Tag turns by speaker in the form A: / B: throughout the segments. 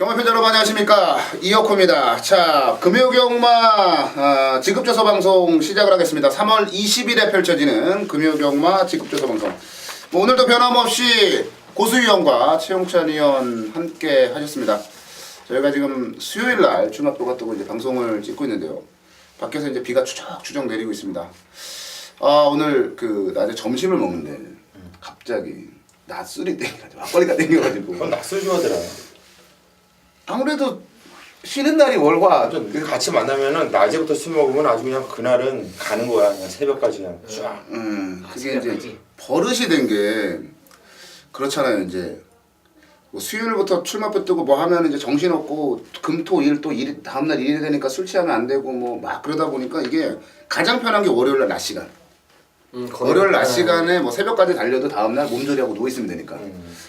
A: 경마팬 여러분 안녕하십니까, 이혁호입니다. 자, 금요경마 지급조서 방송 시작을 하겠습니다. 3월 20일에 펼쳐지는 금요경마 지급조서 방송. 뭐 오늘도 변함없이 고수희 형과 최용찬 의원 함께 하셨습니다. 저희가 지금 수요일날 중학교가 뜨고 이제 방송을 찍고 있는데요. 밖에서 이제 비가 추적추적 내리고 있습니다. 오늘 그 낮에 점심을 먹는데 갑자기 낮술이 땡겨가지고 막걸리가 땡겨가지고.
B: 그건 낮술 좋아하더라.
A: 아무래도 쉬는 날이 월화.
B: 같이 만나면은 낮에부터 술 먹으면 아주 그냥 그날은 가는 거야. 그냥 새벽까지 그냥 쫙.
A: 그게 이제 버릇이 된 게 그렇잖아요. 이제 뭐 수요일부터 출마표 뜨고 뭐 하면 이제 정신 없고 금토일 또 일 다음날 일이 되니까 술 취하면 안 되고 뭐 막 그러다 보니까 이게 가장 편한 게 월요일날 낮 시간. 월요일 낮 시간에 뭐 새벽까지 달려도 다음날 몸조리하고 누워 있으면 되니까.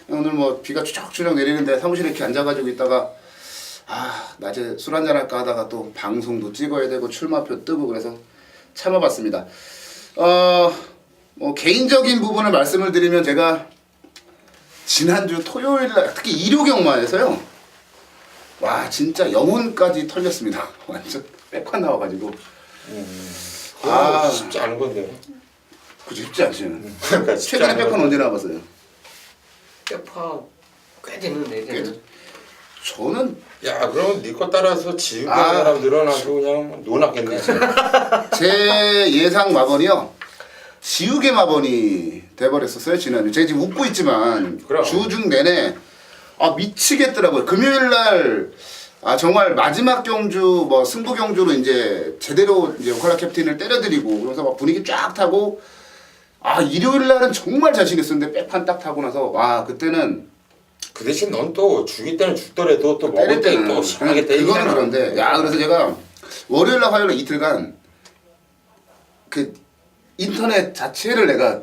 A: 오늘 뭐 비가 추적추적 내리는데 사무실에 이렇게 앉아가지고 있다가 낮에 술 한잔 할까 하다가 또 방송도 찍어야 되고 출마표 뜨고 그래서 참아봤습니다. 뭐 개인적인 부분을 말씀을 드리면 제가 지난주 토요일날 특히 일요경마에서요, 와 진짜 영혼까지 털렸습니다. 완전 백판 나와가지고.
B: 쉽지 않은 건데.
A: 그치, 쉽지 않지.
B: 그러니까
A: 최근에 백판 언제 나와봤어요?
C: 백파 꽤 됐는데.
A: 저는
B: 야 그럼 네 거 따라서 지우개 사람들은 아주 그냥 노났겠네.
A: 제 예상 마번이요, 지우개 마번이 돼버렸었어요 지난주. 제가 지금 웃고 있지만
B: 그럼.
A: 주중 내내 미치겠더라고요. 금요일날 정말 마지막 경주 뭐 승부 경주로 이제 제대로 이제 오컬라 캡틴을 때려드리고 그래서 막 분위기 쫙 타고 일요일날은 정말 자신 있었는데 백판 딱 타고 나서 그때는
B: 그 대신 넌 또 죽일 때는 죽더라도 또 먹을 때 또 심하게 때리잖아.
A: 그거는 그런데 그래서 제가 월요일날 화요일날 이틀간 그 인터넷 자체를 내가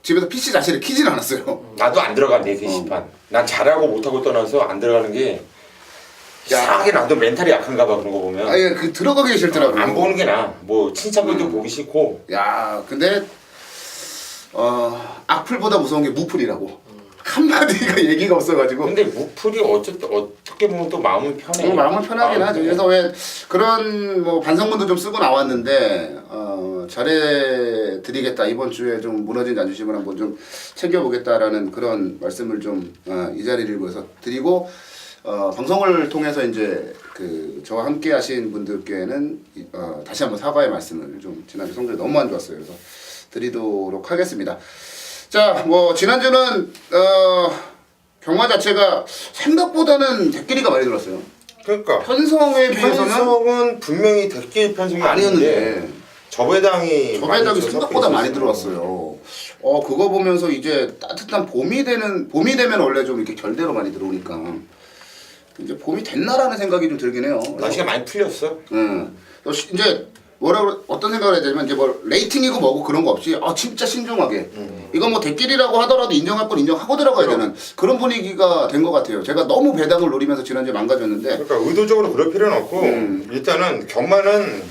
A: 집에서 PC 자체를 키지는 않았어요.
B: 나도 안 들어가 내 게시판. 난 잘하고 못하고 떠나서 안 들어가는 게 이상하게 나도 멘탈이 약한가 봐 그런 거 보면.
A: 그 들어가기 싫더라고.
B: 안 보는 게 나아. 뭐 친척들도 보기 싫고.
A: 근데 악플보다 무서운 게 무플이라고. 한마디가 얘기가 없어가지고.
B: 근데 무플이 어떻게 보면 또 마음은 편해.
A: 마음은 편하긴 하죠. 그래서 왜 그런 뭐 반성문도 좀 쓰고 나왔는데 잘해드리겠다. 이번 주에 좀 무너진 자존심을 한번 좀 챙겨보겠다라는 그런 말씀을 좀 이 자리를 위해서 드리고, 방송을 통해서 이제 그 저와 함께하신 분들께는 다시 한번 사과의 말씀을 좀, 지난주 성적이 너무 안 좋았어요. 그래서 드리도록 하겠습니다. 자, 뭐 지난주는 경마 자체가 생각보다는 대끼리가 많이 들었어요.
B: 그러니까
A: 편성에 비해서는
B: 편성은 분명히 대끼리 편성이
A: 아니었는데
B: 저배당이
A: 생각보다 많이 들어왔어요. 그거 보면서 이제 따뜻한 봄이 되면 원래 좀 이렇게 결대로 많이 들어오니까 이제 봄이 됐나라는 생각이 좀 들긴 해요.
B: 날씨가 많이 풀렸어.
A: 이제 어떤 생각을 해야 되냐면, 이제 뭐 레이팅이고 뭐고 그런 거 없이 진짜 신중하게 이거 뭐 대끼리라고 하더라도 인정할 건 인정하고 들어가야 되는 그런 분위기가 된 것 같아요. 제가 너무 배당을 노리면서 지난주에 망가졌는데.
B: 그러니까 의도적으로 그럴 필요는 없고 일단은 경마는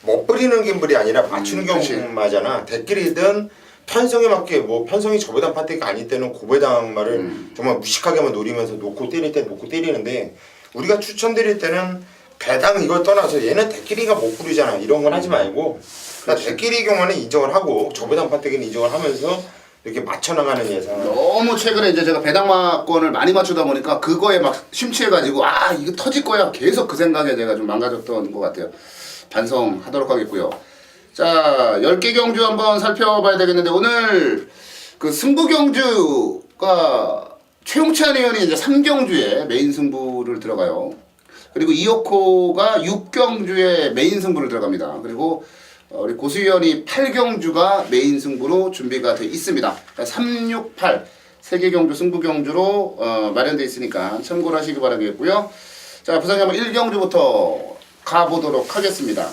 B: 멋부리는 김불이 아니라 맞추는 경마잖아. 대끼리든 편성에 맞게, 뭐 편성이 저배당 파트가 아닐 때는 고배당 말을 정말 무식하게만 노리면서 놓고 때릴 때 놓고 때리는데, 우리가 추천드릴 때는 배당 이걸 떠나서 얘는 대끼리가 못 부리잖아 이런 건 하지 말고, 그러니까 대끼리 경우는 인정을 하고 저배당 파트기는 인정을 하면서 이렇게 맞춰나가는 예상.
A: 너무 최근에 이제 제가 배당마권을 많이 맞추다 보니까 그거에 막 심취해가지고 이거 터질 거야 계속 그 생각에 제가 좀 망가졌던 것 같아요. 반성하도록 하겠고요. 자, 10개 경주 한번 살펴봐야 되겠는데, 오늘 그 승부 경주가 최용찬 의원이 이제 3경주에 메인 승부를 들어가요. 그리고 이혁호가 6경주에 메인 승부를 들어갑니다. 그리고 우리 고수희 의원이 8경주가 메인 승부로 준비가 되어 있습니다. 3, 6, 8 3개 경주 승부 경주로 마련되어 있으니까 참고를 하시기 바라겠고요. 자, 부상이 한번 1경주부터 가보도록 하겠습니다.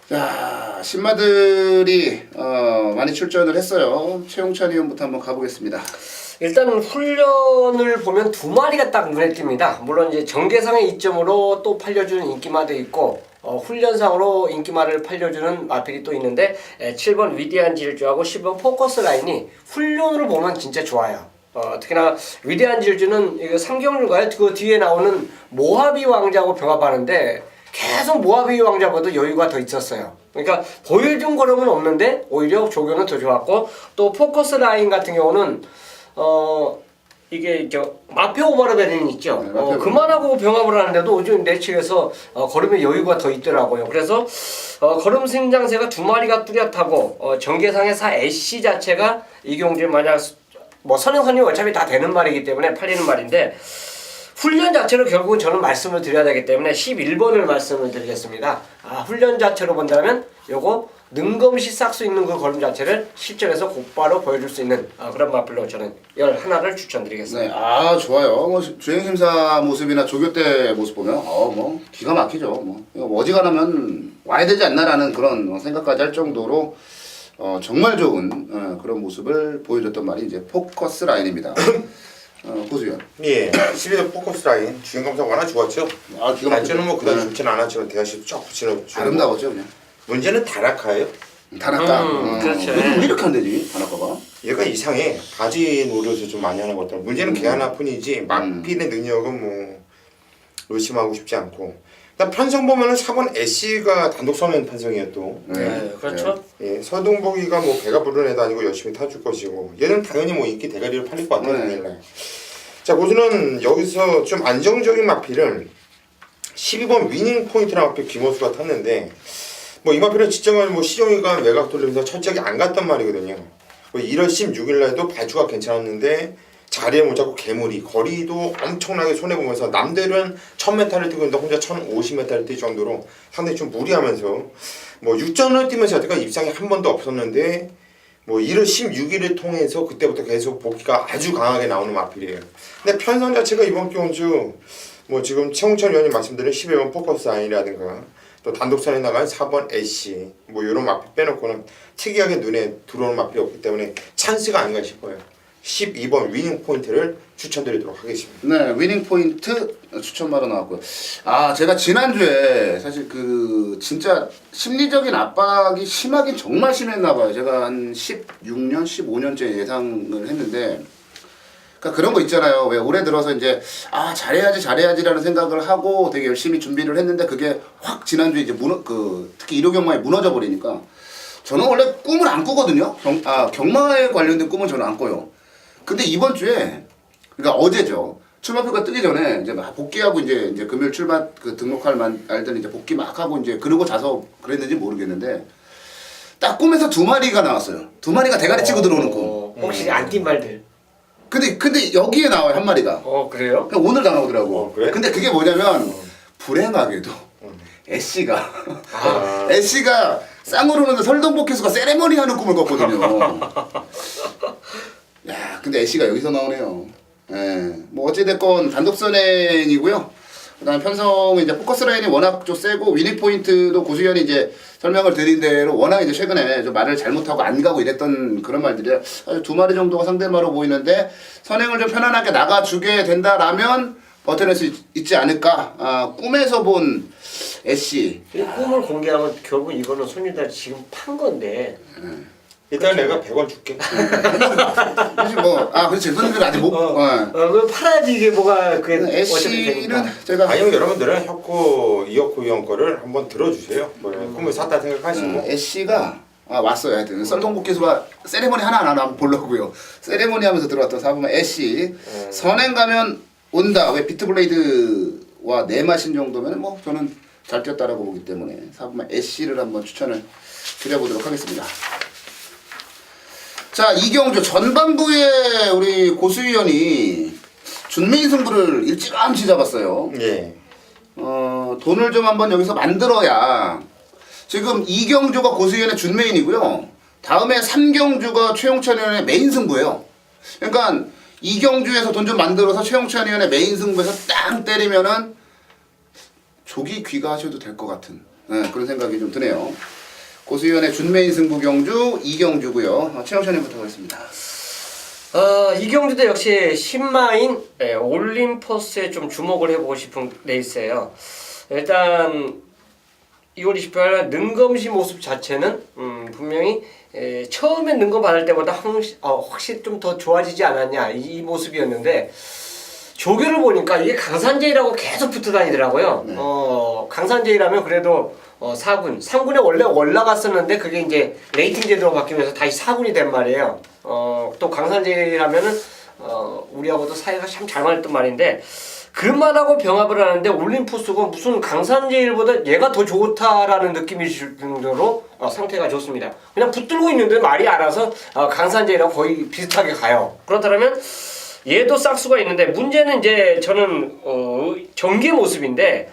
A: 자, 신마들이 많이 출전을 했어요. 최용찬 의원부터 한번 가보겠습니다.
C: 일단 훈련을 보면 두 마리가 딱 눈에 띕니다. 물론 이제 정계상의 이점으로 또 팔려주는 인기마도 있고, 훈련상으로 인기마를 팔려주는 마필이 또 있는데, 7번 위대한 질주하고 10번 포커스 라인이 훈련으로 보면 진짜 좋아요. 특히나 위대한 질주는 이거 삼경류가요. 그 뒤에 나오는 모하비 왕자하고 병합하는데 계속 모하비 왕자보다 여유가 더 있었어요. 그러니까 보여준 걸음은 없는데 오히려 조교는 더 좋았고 또 포커스 라인 같은 경우는 이게 마페 오버르베린 있죠.
A: 네, 마페
C: 그만하고 병합을 하는데도 요즘 내측에서 걸음에 여유가 더 있더라고요. 그래서 걸음 생장새가 두 마리가 뚜렷하고 전개상에서 애쉬 자체가 이경주에 만약 뭐 선행선이 어차피 다 되는 말이기 때문에 팔리는 말인데 훈련 자체로 결국은 저는 말씀을 드려야 되기 때문에 11번을 말씀을 드리겠습니다. 훈련 자체로 본다면 요거 능검시 싹 수 있는 그 걸음 자체를 실전에서 곧바로 보여줄 수 있는 그런 마필로 저는 11을 추천드리겠습니다.
A: 네, 좋아요. 뭐 주행심사 모습이나 조교 때 모습 보면 뭐 기가 막히죠. 뭐 이거 어지간하면 와야 되지 않나라는 그런 생각까지 할 정도로 정말 좋은 그런 모습을 보여줬던 말이 이제 포커스 라인입니다. 고수현.
B: 예, 12번 포커스 라인 주행 감사 워낙 좋았죠.
A: 기가
B: 발전은 뭐 그다지
A: 네.
B: 좋지는 않았지만 대하시 쫙 붙이는
A: 아름다웠죠 그냥.
B: 문제는 다라카예요.
A: 다나카.
C: 그렇죠.
A: 왜 이렇게 안 되지? 다나카가.
B: 얘가 이상해. 바지 노릇을 좀 많이 하는 것 같아. 문제는 걔 하나뿐이지 막피의 능력은 뭐 의심하고 싶지 않고. 일단 편성 보면은 4번 애쉬가 단독 선언 편성이에요 또.
C: 네, 그렇죠.
B: 예, 서동복이가 뭐 배가 부른 애도 아니고 열심히 타줄 것이고 얘는 당연히 뭐 인기 대가리를 팔릴 것 같아요. 당일날. 자, 고수는 여기서 좀 안정적인 마피를 12번 위닝 포인트랑 마피 김호수가 탔는데 뭐 이 마피는 지정을 뭐 시종이가 외곽 돌리면서 철저하게 안 갔단 말이거든요. 뭐 1월 16일 날도 발주가 괜찮았는데 자리에 못 잡고 개무리 거리도 엄청나게 손해보면서 남들은 1000m를 뛰고 있는데 혼자 1050m를 뛸 정도로 상당히 좀 무리하면서 뭐 6전을 뛰면서 여태까지 입상이 한 번도 없었는데 뭐 1월 16일을 통해서 그때부터 계속 복귀가 아주 강하게 나오는 마필이에요. 근데 편성 자체가 이번 경주 뭐 지금 최홍천 의원님 말씀드린 11번 포커스 아이라든가 또 단독선에 나간 4번 애쉬 뭐 이런 마필 빼놓고는 특이하게 눈에 들어오는 마필이 없기 때문에 찬스가 아닌가 싶어요. 12번 위닝 포인트를 추천드리도록 하겠습니다.
A: 네, 위닝 포인트 추천바로 나왔고요. 제가 지난주에 사실 그 진짜 심리적인 압박이 심하긴 정말 심했나 봐요. 제가 한 16년, 15년째 예상을 했는데 그러니까 그런 거 있잖아요. 왜 올해 들어서 이제 잘해야지라는 생각을 하고 되게 열심히 준비를 했는데 그게 확 지난주에 이제 특히 일요 경마에 무너져 버리니까 저는 원래 꿈을 안 꾸거든요. 경마에 관련된 꿈은 저는 안 꿔요. 근데 이번 주에 그러니까 어제죠. 출마표가 뜨기 전에 이제 막 복귀하고 이제 금요일 출마 등록할 알더니 이제 복귀 막 하고 이제 그러고 자서 그랬는지 모르겠는데 딱 꿈에서 두 마리가 나왔어요. 두 마리가 대가리 치고 들어오는 꿈.
C: 혹시 안 뛴 말들?
A: 근데 여기에 나와요 한 마리가.
C: 그래요?
A: 그냥 오늘 다 나오더라고.
B: 그래?
A: 근데 그게 뭐냐면 불행하게도 애쉬가 애쉬가 쌍으로는 설동복회수가 세레머니 하는 꿈을 꿨거든요. 야, 근데 애쉬가 여기서 나오네요. 예, 뭐 어찌됐건 단독 선행이고요. 그다음에 편성은 이제 포커스 라인이 워낙 좀 세고 위닝 포인트도 고수현이 이제 설명을 드린 대로 워낙 이제 최근에 좀 말을 잘못하고 안 가고 이랬던 그런 말들이 아주 두 마리 정도가 상대마로 보이는데 선행을 좀 편안하게 나가주게 된다라면 버텨낼 수 있지 않을까. 꿈에서 본 애쉬.
C: 이 꿈을 공개하면 결국 이거는 손님들 지금 판 건데.
B: 일단 내가 100원 줄게.
A: 사실 그렇지. 손님들 아직 못.
C: 그걸 팔아야지 이게 뭐가 그게 어차피
A: 애쉬는
C: 되니까.
A: 제가
B: 아니면 여러분들은 이어코 형 거를 한번 들어주세요. 꿈을 샀다 생각하시고.
A: 애쉬가 왔어요. 하여튼 썰동복귀수가 세레모니 하나 한번 보려고요. 세레모니 하면서 들어왔던 4번은 애쉬. 선행 가면 온다. 왜 비트블레이드와 내마신 정도면 뭐 저는 잘 뛰었다라고 보기 때문에 4번은 애쉬를 한번 추천을 드려보도록 하겠습니다. 자, 이경주 전반부에 우리 고수위원이 준메인 승부를 일찌감치 잡았어요.
B: 예.
A: 돈을 좀 한번 여기서 만들어야 지금 이경주가 고수위원의 준메인이고요. 다음에 3경주가 최용찬 의원의 메인 승부예요. 그러니까 이경주에서 돈 좀 만들어서 최용찬 의원의 메인 승부에서 땅 때리면은 조기 귀가하셔도 될 것 같은 그런 생각이 좀 드네요. 고수위원의 준메인 승부 경주 이경주고요. 최영찬 님부터 가겠습니다.
C: 이경주도 역시 10마인 올림퍼스에 좀 주목을 해보고 싶은 레이스예요. 일단 2월 28일 능검시 모습 자체는 분명히 처음에 능검 받을 때보다 확실히 좀 더 좋아지지 않았냐 이 모습이었는데 조교를 보니까 이게 강산제이라고 계속 붙어 다니더라고요.
A: 네.
C: 강산제이라면 그래도 4군, 3군에 원래 올라갔었는데 그게 이제 레이팅 제도로 바뀌면서 다시 4군이 된 말이에요. 또 강산제이라면은 우리하고도 사이가 참 잘 맞았던 말인데 그만하고 병합을 하는데 올림푸스가 무슨 강산제일보다 얘가 더 좋다라는 느낌이 들 정도로 상태가 좋습니다. 그냥 붙들고 있는데 말이 알아서 강산제일하고 거의 비슷하게 가요. 그렇다면 얘도 싹수가 있는데 문제는 이제 저는 전개 모습인데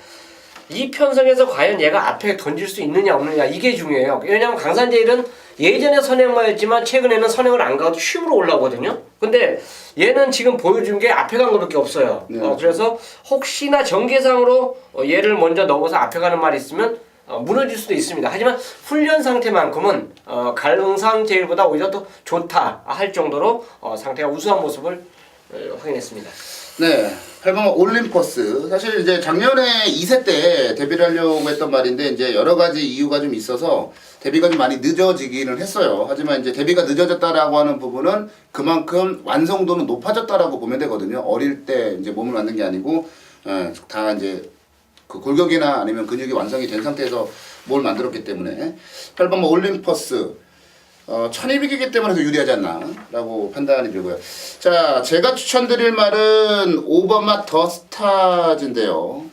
C: 이 편성에서 과연 얘가 앞에 던질 수 있느냐 없느냐 이게 중요해요. 왜냐하면 강산제일은 예전에 선행마였지만 최근에는 선행을 안 가도 쉬움으로 올라오거든요. 근데 얘는 지금 보여준 게 앞에 간 것밖에 없어요.
A: 네.
C: 그래서 혹시나 전개상으로 얘를 먼저 넣어서 앞에 가는 말이 있으면 무너질 수도 있습니다. 하지만 훈련 상태만큼은 강산제일보다 오히려 더 좋다 할 정도로 상태가 우수한 모습을 확인했습니다.
A: 네, 8번 올림퍼스. 사실 이제 작년에 2세 때 데뷔를 하려고 했던 말인데 이제 여러 가지 이유가 좀 있어서 데뷔가 좀 많이 늦어지기는 했어요. 하지만 이제 데뷔가 늦어졌다라고 하는 부분은 그만큼 완성도는 높아졌다라고 보면 되거든요. 어릴 때 이제 몸을 만든 게 아니고 다 이제 그 골격이나 아니면 근육이 완성이 된 상태에서 뭘 만들었기 때문에 8번 올림퍼스. 1200이기 때문에 더 유리하지 않나 라고 판단이 들고요. 자, 제가 추천드릴 말은 5번 맛 더 스타즈인데요.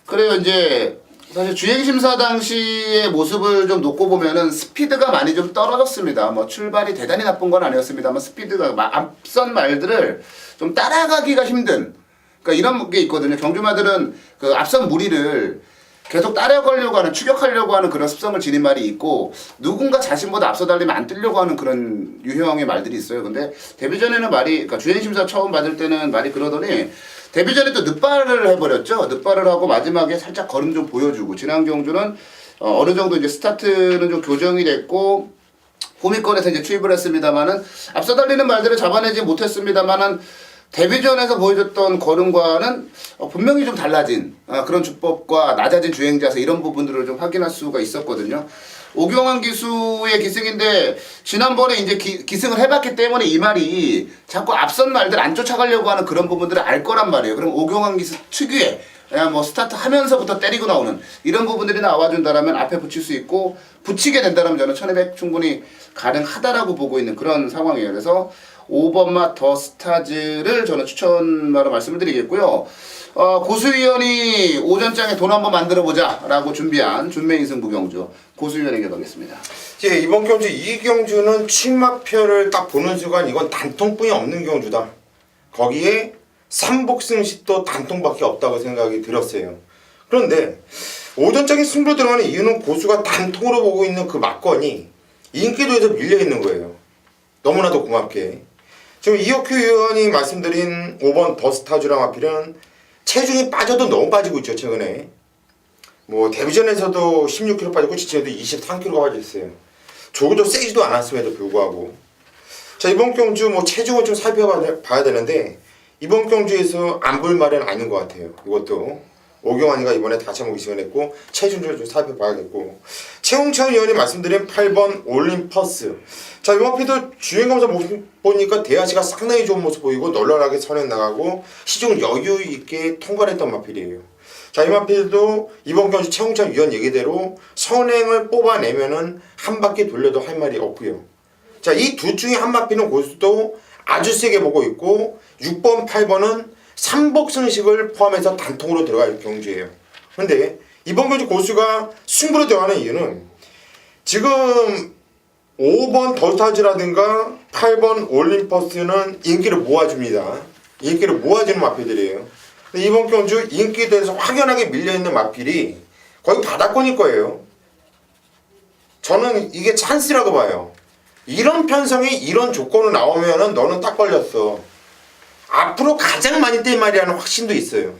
A: 그래요. 이제 사실 주행심사 당시의 모습을 좀 놓고 보면은 스피드가 많이 좀 떨어졌습니다. 뭐 출발이 대단히 나쁜 건 아니었습니다만 스피드가 앞선 말들을 좀 따라가기가 힘든, 그러니까 이런 게 있거든요. 경주마들은 그 앞선 무리를 계속 따라가려고 하는, 추격하려고 하는 그런 습성을 지닌 말이 있고, 누군가 자신보다 앞서 달리면 안 뛰려고 하는 그런 유형의 말들이 있어요. 근데 데뷔 전에는 말이, 그러니까 주행심사 처음 받을 때는 말이 그러더니 데뷔 전에 또 늦발을 해버렸죠. 늦발을 하고 마지막에 살짝 걸음 좀 보여주고, 지난 경주는 어느 정도 이제 스타트는 좀 교정이 됐고 호미권에서 이제 투입을 했습니다만은 앞서 달리는 말들을 잡아내지 못했습니다만은 데뷔전에서 보여줬던 걸음과는 분명히 좀 달라진 그런 주법과 낮아진 주행 자세, 이런 부분들을 좀 확인할 수가 있었거든요. 오경환 기수의 기승인데 지난번에 이제 기승을 해봤기 때문에 이 말이 자꾸 앞선 말들 안 쫓아가려고 하는 그런 부분들을 알 거란 말이에요. 그럼 오경환 기수 특유의 그냥 뭐 스타트 하면서부터 때리고 나오는 이런 부분들이 나와준다라면 앞에 붙일 수 있고, 붙이게 된다면 저는 1200 충분히 가능하다라고 보고 있는 그런 상황이에요. 그래서 5번 맛 더 스타즈를 저는 추천마로 말씀을 드리겠고요. 고수위원이 오전장에 돈 한번 만들어보자 라고 준비한 준매인승 부경주 고수위원에게 가겠습니다.
B: 예, 이번 경주 이 경주는 취마표를 딱 보는 순간 이건 단통뿐이 없는 경주다. 거기에 삼복승식도 단통밖에 없다고 생각이 들었어요. 그런데 오전장에 승부로 들어가는 이유는 고수가 단통으로 보고 있는 그 막건이 인기도에서 밀려있는 거예요. 너무나도 고맙게. 지금 이혁규 의원이 말씀드린 5번 더스타주랑 마필은 체중이 빠져도 너무 빠지고 있죠. 최근에 뭐 데뷔전에서도 16kg 빠졌고 지체도 23kg가 빠졌어요. 조금도 세지도 않았음에도 불구하고. 자, 이번 경주 뭐 체중을 좀 살펴봐야 되는데 이번 경주에서 안 볼 말은 아닌 것 같아요. 이것도 오경환이가 이번에 다시 한번 의심했고 체중을 좀 살펴봐야겠고, 최홍천 의원이 말씀드린 8번 올림퍼스. 자, 이 마필도 주행검사 모습 보니까 대하시가 상당히 좋은 모습 보이고 널널하게 선행 나가고 시중 여유 있게 통과를 했던 마필이에요. 자, 이 마필도 이번 경주 최홍천 위원 얘기대로 선행을 뽑아내면은 한 바퀴 돌려도 할 말이 없고요. 자, 이 둘 중에 한 마필은 고수도 아주 세게 보고 있고 6번, 8번은 삼복승식을 포함해서 단통으로 들어갈 경주예요. 근데 이번 경주 고수가 승부로 들어가는 이유는 지금 5번 더스타즈라든가 8번 올림퍼스는 인기를 모아줍니다. 인기를 모아주는 마필들이에요. 근데 이번 경주 인기에 대해서 확연하게 밀려있는 마필이 거의 바닥권일 거예요. 저는 이게 찬스라고 봐요. 이런 편성에 이런 조건으로 나오면은 너는 딱 걸렸어. 앞으로 가장 많이 뛸 말이라는 확신도 있어요.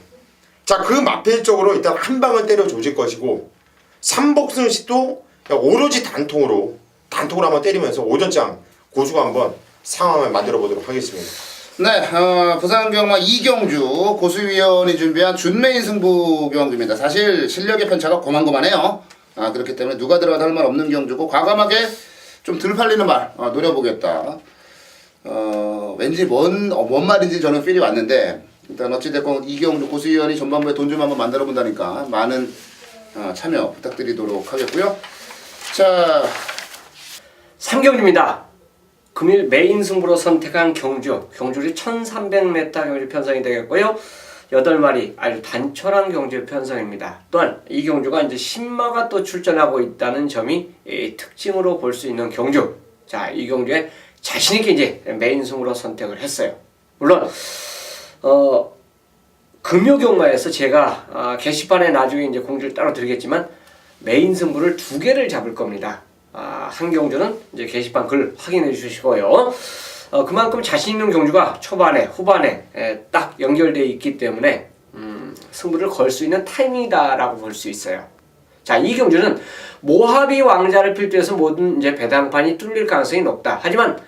B: 자, 그 마필 쪽으로 일단 한 방을 때려 조질 것이고, 삼복승식도 오로지 단통으로 한번 때리면서 오전장 고수가 한번 상황을 만들어 보도록 하겠습니다.
A: 네, 부산경마 이경주 고수위원이 준비한 준매인 승부 경주입니다. 사실 실력의 편차가 고만고만해요. 그렇기 때문에 누가 들어가도 할 말 없는 경주고, 과감하게 좀 덜 팔리는 말 노려보겠다. 왠지 뭔 말인지 저는 필이 왔는데 일단 어찌됐건 이경주 고수위원이 전반부에 돈 좀 한번 만들어 본다니까 많은 참여 부탁드리도록 하겠고요. 자,
C: 3경주입니다. 금일 메인 승부로 선택한 경주리 1300m 경주 편성이 되겠고요. 8마리 아주 단촐한 경주 편성입니다. 또한 이 경주가 이제 신마가 또 출전하고 있다는 점이 특징으로 볼 수 있는 경주. 자, 이 경주에 자신 있게 이제 메인 승부로 선택을 했어요. 물론 금요경마에서 제가 게시판에 나중에 이제 공지를 따로 드리겠지만 메인 승부를 2개를 잡을 겁니다. 한 경주는 이제 게시판 글 확인해 주시고요. 그만큼 자신 있는 경주가 초반에 후반에 딱 연결되어 있기 때문에 승부를 걸 수 있는 타이밍이다라고 볼 수 있어요. 자, 이 경주는 모하비 왕자를 필두해서 모든 이제 배당판이 뚫릴 가능성이 높다. 하지만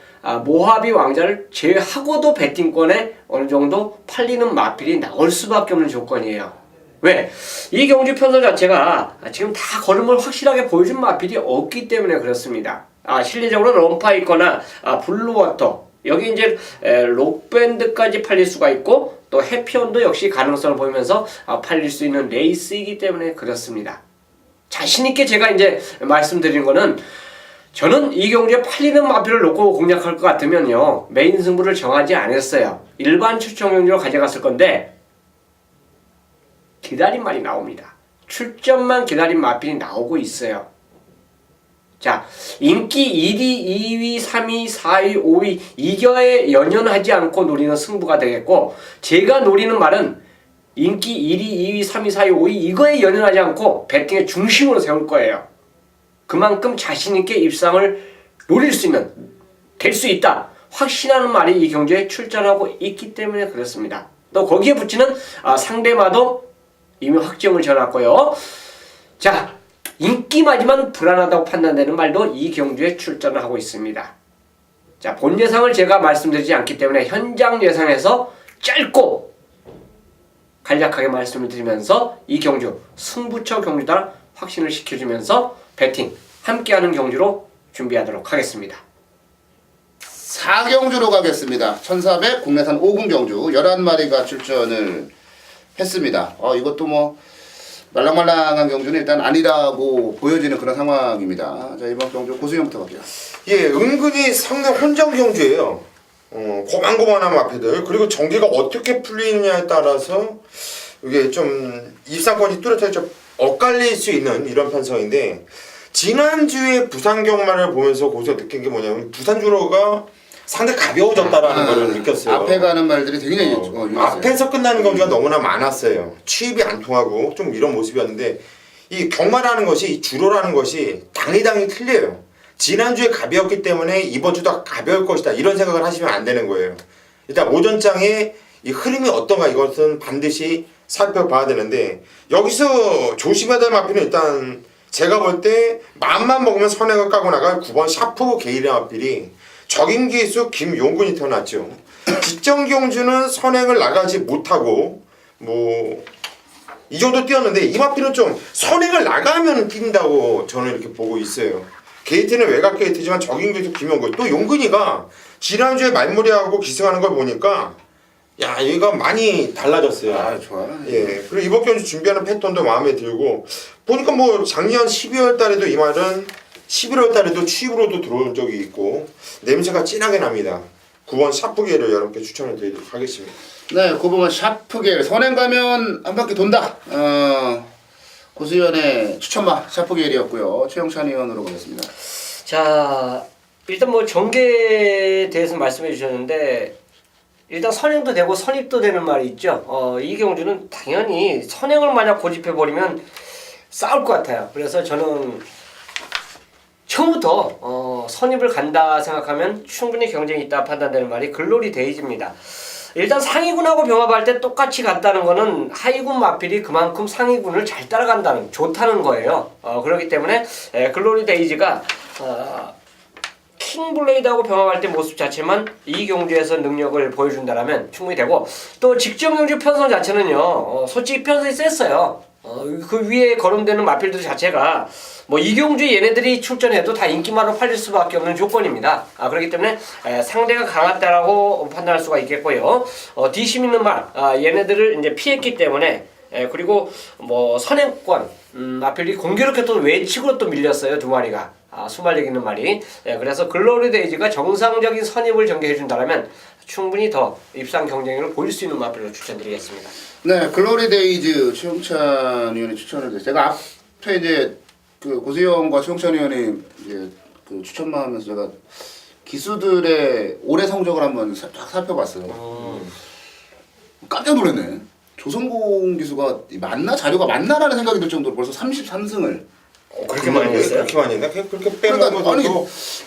C: 모하비 왕자를 제외하고도 배팅권에 어느 정도 팔리는 마필이 나올 수밖에 없는 조건이에요. 왜? 이 경주 편성 자체가 지금 다 걸음을 확실하게 보여준 마필이 없기 때문에 그렇습니다. 실리적으로 럼파 있거나 블루워터 여기 이제 록밴드까지 팔릴 수가 있고 또 해피온도 역시 가능성을 보이면서 팔릴 수 있는 레이스이기 때문에 그렇습니다. 자신있게 제가 이제 말씀드리는 거는 저는 이 경주에 팔리는 마필을 놓고 공략할 것 같으면요 메인 승부를 정하지 않았어요. 일반 추천 경주로 가져갔을 건데 기다린 말이 나옵니다. 출전만 기다린 마필이 나오고 있어요. 자, 인기 1위, 2위, 3위, 4위, 5위 이겨에 연연하지 않고 노리는 승부가 되겠고 제가 노리는 말은 인기 1위, 2위, 3위, 4위, 5위 이거에 연연하지 않고 배팅의 중심으로 세울 거예요. 그만큼 자신있게 입상을 노릴 수 있는, 될 수 있다 확신하는 말이 이 경주에 출전하고 있기 때문에 그렇습니다. 또 거기에 붙이는 상대마도 이미 확정을 지어놨고요. 자, 인기마지만 불안하다고 판단되는 말도 이 경주에 출전을 하고 있습니다. 자, 본 예상을 제가 말씀드리지 않기 때문에 현장 예상에서 짧고 간략하게 말씀을 드리면서 이 경주 승부처 경주다 확신을 시켜주면서 배팅 함께하는 경주로 준비하도록 하겠습니다.
A: 4경주로 가겠습니다. 1400 국내산 5군 경주 11마리가 출전을 했습니다. 이것도 뭐 말랑말랑한 경주는 일단 아니라고 보여지는 그런 상황입니다. 자, 이번 경주 고수형부터 갈게요.
B: 예, 은근히 상당히 혼전 경주예요. 고만고만한 마피들 그리고 전개가 어떻게 풀리느냐에 따라서 이게 좀 입상권이 뚜렷하게 좀 엇갈릴 수 있는 이런 편성인데 지난주에 부산 경마를 보면서 거기서 느낀 게 뭐냐면 부산 주로가 상당히 가벼워졌다라는 걸 느꼈어요.
A: 앞에 가는 말들이 되게 유명했어요.
B: 앞에서 끝나는 경주가 너무나 많았어요. 취입이 안 통하고 좀 이런 모습이었는데 이 경마라는 것이 이 주로라는 것이 당이 틀려요. 지난주에 가벼웠기 때문에 이번 주도 가벼울 것이다 이런 생각을 하시면 안 되는 거예요. 일단 오전장의 이 흐름이 어떤가 이것은 반드시 살펴봐야 되는데 여기서 조심해야 될 마필은 일단 제가 볼 때 맘만 먹으면 선행을 까고 나갈 9번 샤프 게이르 마필이 적임기수 김용근이 태어났죠. 직전경주는 선행을 나가지 못하고 뭐 이 정도 뛰었는데 이 마필은 좀 선행을 나가면 뛴다고 저는 이렇게 보고 있어요. 게이트는 외곽 게이트지만 적임기수 김용근 또 용근이가 지난주에 말무리하고 기승하는 걸 보니까 야 얘가 많이 달라졌어요.
A: 좋아요.
B: 예. 그리고 이번 경주 준비하는 패턴도 마음에 들고 보니까 뭐 작년 12월 달에도 이 말은 11월 달에도 취입으로도 들어온 적이 있고 냄새가 진하게 납니다. 9번 샤프게를 여러분께 추천을 드리도록 하겠습니다.
A: 네, 9번 샤프게 선행 가면 한 바퀴 돈다. 고수위원의 추천마 샤프게일이었고요. 최영찬 의원으로 가겠습니다.
C: 자, 일단 뭐 전개에 대해서 말씀해 주셨는데 일단 선행도 되고 선입도 되는 말이 있죠. 이 경주는 당연히 선행을 만약 고집해 버리면 싸울 것 같아요. 그래서 저는 처음부터 선입을 간다 생각하면 충분히 경쟁이 있다 판단되는 말이 글로리 데이지입니다. 일단 상위군하고 병합할 때 똑같이 갔다는 거는 하위군 마필이 그만큼 상위군을 잘 따라간다는 좋다는 거예요. 그렇기 때문에 글로리 데이지가 킹블레이드하고 병합할 때 모습 자체만 이 경주에서 능력을 보여준다라면 충분히 되고 또 직전 경주 편성 자체는요 솔직히 편성이 셌어요. 그 위에 거론되는 마필들 자체가 뭐 이경주 얘네들이 출전해도 다 인기말로 팔릴 수밖에 없는 조건입니다. 그렇기 때문에 상대가 강하다라고 판단할 수가 있겠고요. 뒤심 있는 말 얘네들을 이제 피했기 때문에 그리고 뭐 선행권 마필이 공교롭게 또 외측으로 또 밀렸어요. 두 마리가. 수말력 있는 말이. 그래서 글로리 데이지가 정상적인 선입을 전개해 준다면 충분히 더 입상 경쟁력을 보일 수 있는 마필로 추천드리겠습니다.
A: 네, 글로리 데이즈 최용찬 의원이 추천을 드렸어요. 제가 앞에 이제 그 고수영과 최용찬 의원이 이제 그 추천만 하면서 제가 기수들의 올해 성적을 한번 쫙 살펴봤어요. 깜짝 놀랐네. 조성공 기수가 맞나? 자료가 맞나라는 생각이 들 정도로 벌써 33승을
B: 그렇게 많이 했어요? 그렇게 많이 했나? 그렇게 빼먹어도
A: 아니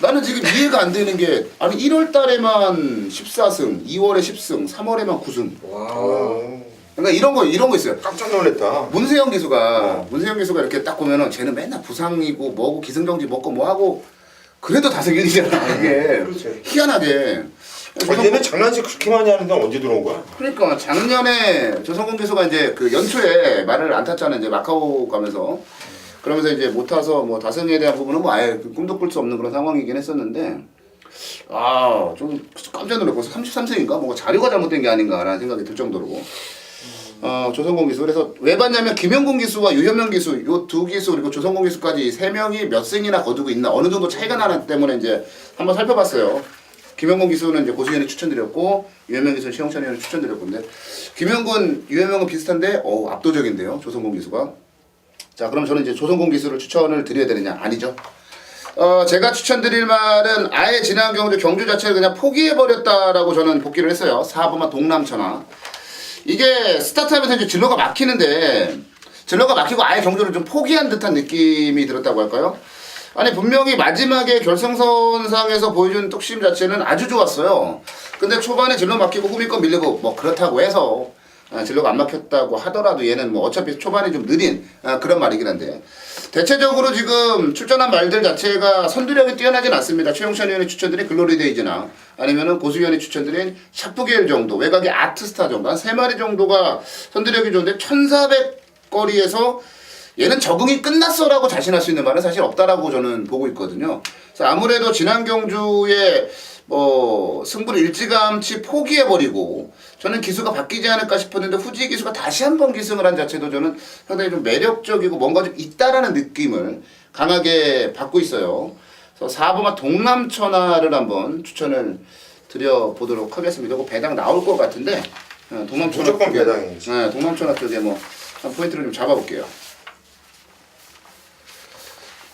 A: 나는 지금 이해가 안 되는 게 아니 1월 달에만 14승, 2월에 10승, 3월에만 9승.
C: 와.
A: 그러니까 이런 거 있어요.
B: 깜짝 놀랐다.
A: 문세영 기수가 이렇게 딱 보면은 쟤는 맨날 부상이고 뭐고 기승전지 먹고 뭐 하고 그래도 다섯 일이잖아 이게.
B: 그렇죠.
A: 희한하게.
B: 얘는 장난식 그렇게 많이 하는데 언제 들어온 거야?
A: 그러니까 작년에 조성공 기수가 이제 그 연초에 말을 안 탔잖아요. 이제 마카오 가면서. 그러면서 이제 못 타서 뭐 다승에 대한 부분은 뭐 아예 꿈도 꿀 수 없는 그런 상황이긴 했었는데 좀 깜짝 놀랐고 33세인가 뭔가 자료가 잘못된 게 아닌가라는 생각이 들 정도로 조성공 기수. 그래서 왜 봤냐면 김영곤 기수와 유현명 기수 요 두 기수 그리고 조성공 기수까지 세 명이 몇 승이나 거두고 있나 어느 정도 차이가 나는 때문에 이제 한번 살펴봤어요. 김영곤 기수는 이제 고수현이 추천드렸고 유현명 기수는 최용찬 의원이 추천드렸고 근데 김영곤, 유현명은 비슷한데 압도적인데요. 조성공 기수가. 자, 그럼 저는 이제 조성공 기수를 추천을 드려야 되느냐? 아니죠. 제가 추천드릴 말은 아예 지난 경주 자체를 그냥 포기해버렸다라고 저는 복귀를 했어요. 4번마 동남천하. 이게 스타트하면서 이제 진로가 막히는데, 진로가 막히고 아예 경주를 좀 포기한 듯한 느낌이 들었다고 할까요? 아니, 분명히 마지막에 결승선상에서 보여준 뚝심 자체는 아주 좋았어요. 근데 초반에 진로 막히고 후미권 밀리고, 뭐, 그렇다고 해서, 진로가 안 막혔다고 하더라도 얘는 뭐 어차피 초반에 좀 느린 그런 말이긴 한데 대체적으로 지금 출전한 말들 자체가 선두력이 뛰어나진 않습니다. 최용찬 의원이 추천드린 글로리 데이즈나 아니면은 고수 의원이 추천드린 샤프게일 정도 외곽의 아트스타 정도 한 3마리 정도가 선두력이 좋은데 1400거리에서 얘는 적응이 끝났어라고 자신할 수 있는 말은 사실 없다라고 저는 보고 있거든요. 그래서 아무래도 지난 경주에 뭐 승부를 일찌감치 포기해버리고 저는 기수가 바뀌지 않을까 싶었는데 후지 기수가 다시 한번 기승을 한 자체도 저는 상당히 좀 매력적이고 뭔가 좀 있다라는 느낌을 강하게 받고 있어요. 그래서 4번마 동남천하를 한번 추천을 드려보도록 하겠습니다. 이거 배당 나올 것 같은데 동남천하
B: 무조건 배당이지.
A: 네, 동남천하 쪽에 뭐 한 포인트를 좀 잡아볼게요.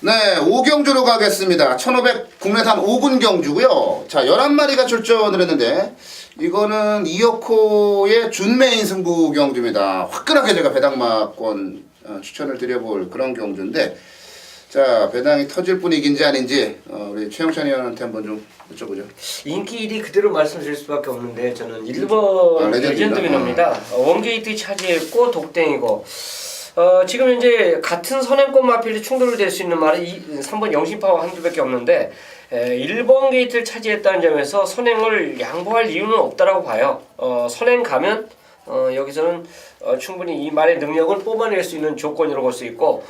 A: 네, 5경주로 가겠습니다. 1500 국내산 5군 경주고요. 자, 11마리가 출전을 했는데 이거는 이어코의 준메인 승부 경주입니다. 화끈하게 제가 배당마권 추천을 드려볼 그런 경주인데 자, 배당이 터질 분위기인지 아닌지 우리 최영찬 의원한테 한번 좀 여쭤보죠.
C: 인기 1위 그대로 말씀드릴 수밖에 없는데 저는 1번 레전드 위너입니다. 원게이트 차지했고 독땡이고 지금 현재 같은 선행권 마필이 충돌이 될 수 있는 말이 3번 영심파와 한두 밖에 없는데 1번 게이트를 차지했다는 점에서 선행을 양보할 이유는 없다라고 봐요. 선행 가면 여기서는 충분히 이 말의 능력을 뽑아낼 수 있는 조건이라고 볼 수 있고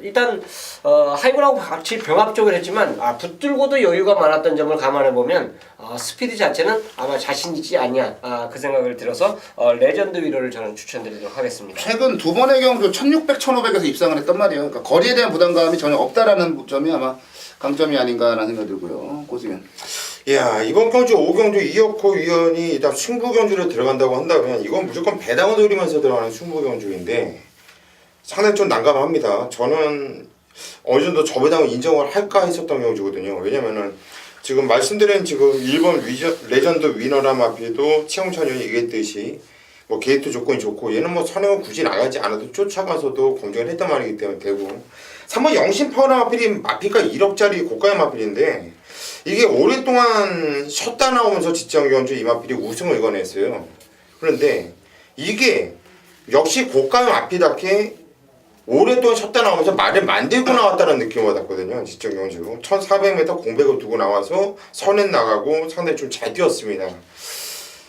C: 일단 하이브라고 같이 병합적으로 했지만 붙들고도 여유가 많았던 점을 감안해 보면 스피드 자체는 아마 자신 있지 않냐 그 생각을 들어서 레전드 위로를 저는 추천드리도록 하겠습니다.
A: 최근 두 번의 경주 1600, 1500에서 입상을 했단 말이에요. 그러니까 거리에 대한 부담감이 전혀 없다라는 점이 아마 강점이 아닌가라는 생각이 들고요. 고수현.
B: 야, 이번 경주 5경주 이어코 위원이 일단 승부 경주를 들어간다고 한다면 이건 무조건 배당을 노리면서 들어가는 승부 경주인데 상당히 좀 난감합니다. 저는 어느 정도 저배당을 인정을 할까 했었던 경주거든요. 왜냐면은 지금 말씀드린 지금 1번 레전드 위너라 마피도 최용찬 의원이 얘기했듯이 뭐 게이트 조건이 좋고 얘는 뭐 선행을 굳이 나가지 않아도 쫓아가서도 검증을 했단 말이기 때문에 되고 3번 영심파워나 마피가 1억짜리 고가의 마필인데 이게 오랫동안 쉬었다 나오면서 지정 경주 이 마필이 우승을 이뤄냈어요. 그런데 이게 역시 고가의 마필답게 오랫동안 쉬었다 나오면서 말을 만들고 나왔다는 느낌을 받았거든요. 지정 경주 1400m 공백을 두고 나와서 선행 나가고 상당히 좀 잘 뛰었습니다.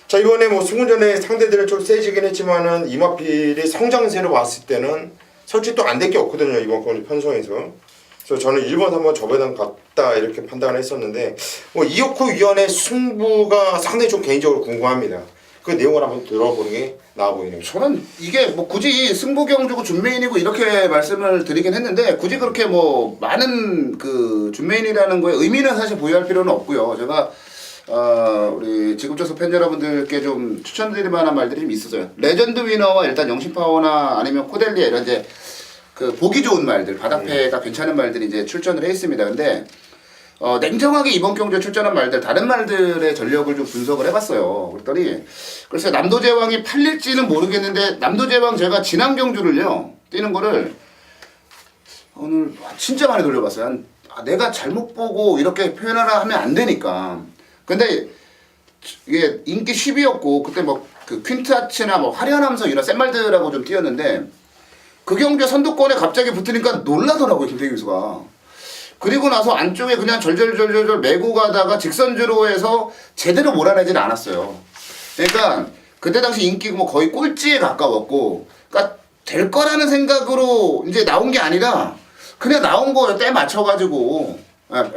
B: 자, 이번에 뭐 승훈전에 상대들은 좀 세지긴 했지만은 이마필이 성장세를 봤을 때는 설치 또 안 될 게 없거든요 이번 경주 편성에서. 그래서 저는 1번, 3번 저배당 같다 이렇게 판단을 했었는데 뭐 이혁호 위원의 승부가 상당히 좀 개인적으로 궁금합니다. 그 내용을 한번 들어보는 게 나아 보이네요.
A: 저는 이게 뭐 굳이 승부경주고 준메인이고 이렇게 말씀을 드리긴 했는데 굳이 그렇게 뭐 많은 그 준메인이라는 거에 의미는 사실 부여할 필요는 없고요. 제가 우리 지급조서 팬 여러분들께 좀 추천드릴 만한 말들이 좀 있었어요. 레전드 위너와 일단 영신파워나 아니면 코델리아 이런 이제 그 보기 좋은 말들, 바닥패가 괜찮은 말들이 이제 출전을 해 있습니다. 근데 냉정하게 이번 경주에 출전한 말들, 다른 말들의 전력을 좀 분석을 해봤어요. 그랬더니 글쎄 남도제왕이 팔릴지는 모르겠는데 남도제왕 제가 지난 경주를요 뛰는 거를 오늘 진짜 많이 돌려봤어요. 내가 잘못 보고 이렇게 표현하라 하면 안 되니까. 근데 이게 인기 10위였고 그때 뭐 그 퀸트아치나 뭐 화려한 함성 이런 센 말들하고 좀 뛰었는데 그 경주에 선두권에 갑자기 붙으니까 놀라더라고요 김태균 선수가. 그리고 나서 안쪽에 그냥 절절절절 메고 가다가 직선주로 해서 제대로 몰아내지는 않았어요. 그러니까 그때 당시 인기 뭐 거의 꼴찌에 가까웠고, 그러니까 될 거라는 생각으로 이제 나온 게 아니라 그냥 나온 거에 때 맞춰가지고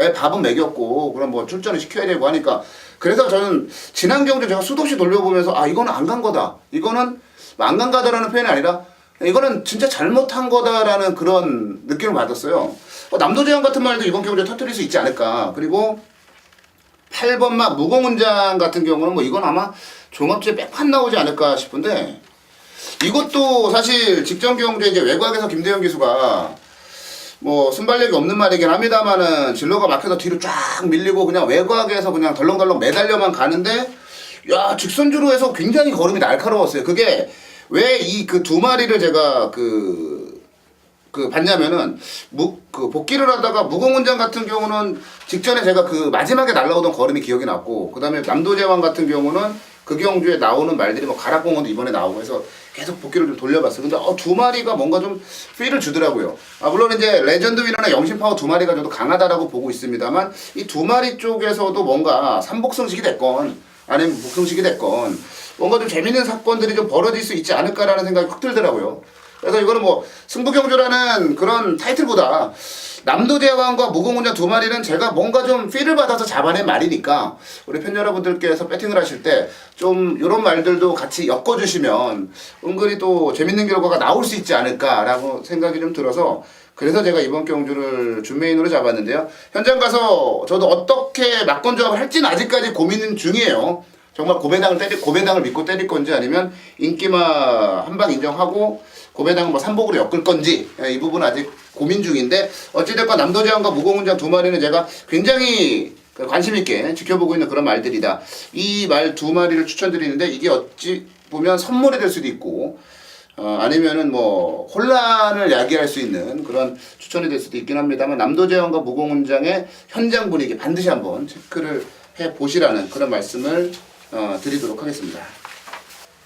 A: 애 밥은 먹였고 그럼 뭐 출전을 시켜야 되고 하니까. 그래서 저는 지난 경주 제가 수도 없이 돌려보면서 아 이거는 안 간 거다. 이거는 안 간 거다라는 표현이 아니라 이거는 진짜 잘못한 거다라는 그런 느낌을 받았어요. 남도제왕 같은 말도 이번 경주에 터뜨릴 수 있지 않을까. 그리고 8번마 무공훈장 같은 경우는 뭐 이건 아마 종합제 백판 나오지 않을까 싶은데 이것도 사실 직전 경주에 이제 외곽에서 김대현 기수가 뭐 순발력이 없는 말이긴 합니다만은 진로가 막혀서 뒤로 쫙 밀리고 그냥 외곽에서 그냥 덜렁덜렁 매달려만 가는데 야 직선주로 해서 굉장히 걸음이 날카로웠어요. 그게 왜 이 그 두 마리를 제가 봤냐면은 그 복귀를 하다가 무공훈장 같은 경우는 직전에 제가 그 마지막에 날라오던 걸음이 기억이 났고 그다음에 남도제왕 같은 경우는 그 경주에 나오는 말들이 뭐 가락공원도 이번에 나오고 해서 계속 복귀를 좀 돌려봤어요. 근데 두 마리가 뭔가 좀 필을 주더라고요. 물론 이제 레전드 위너나 영신파워 두 마리가 저도 강하다라고 보고 있습니다만 이 두 마리 쪽에서도 뭔가 삼복승식이 됐건 아니면 복승식이 됐건 뭔가 좀 재밌는 사건들이 좀 벌어질 수 있지 않을까라는 생각이 확 들더라고요. 그래서 이거는 뭐 승부경주라는 그런 타이틀보다 남도제왕과 무공훈장 두 마리는 제가 뭔가 좀 필을 받아서 잡아낸 말이니까 우리 팬 여러분들께서 배팅을 하실 때 좀 이런 말들도 같이 엮어주시면 은근히 또 재밌는 결과가 나올 수 있지 않을까라고 생각이 좀 들어서 그래서 제가 이번 경주를 준메인으로 잡았는데요. 현장 가서 저도 어떻게 막권 조합을 할지는 아직까지 고민 중이에요. 정말 고배당을 믿고 때릴 건지 아니면 인기마 한 방 인정하고 고배당을 뭐 삼복으로 엮을 건지 이 부분 아직 고민 중인데 어찌됐건 남도제왕과 무공훈장 두 마리는 제가 굉장히 관심 있게 지켜보고 있는 그런 말들이다. 이 말 두 마리를 추천드리는데 이게 어찌 보면 선물이 될 수도 있고 아니면은 뭐 혼란을 야기할 수 있는 그런 추천이 될 수도 있긴 합니다만 남도제왕과 무공훈장의 현장 분위기 반드시 한번 체크를 해 보시라는 그런 말씀을 드리도록 하겠습니다.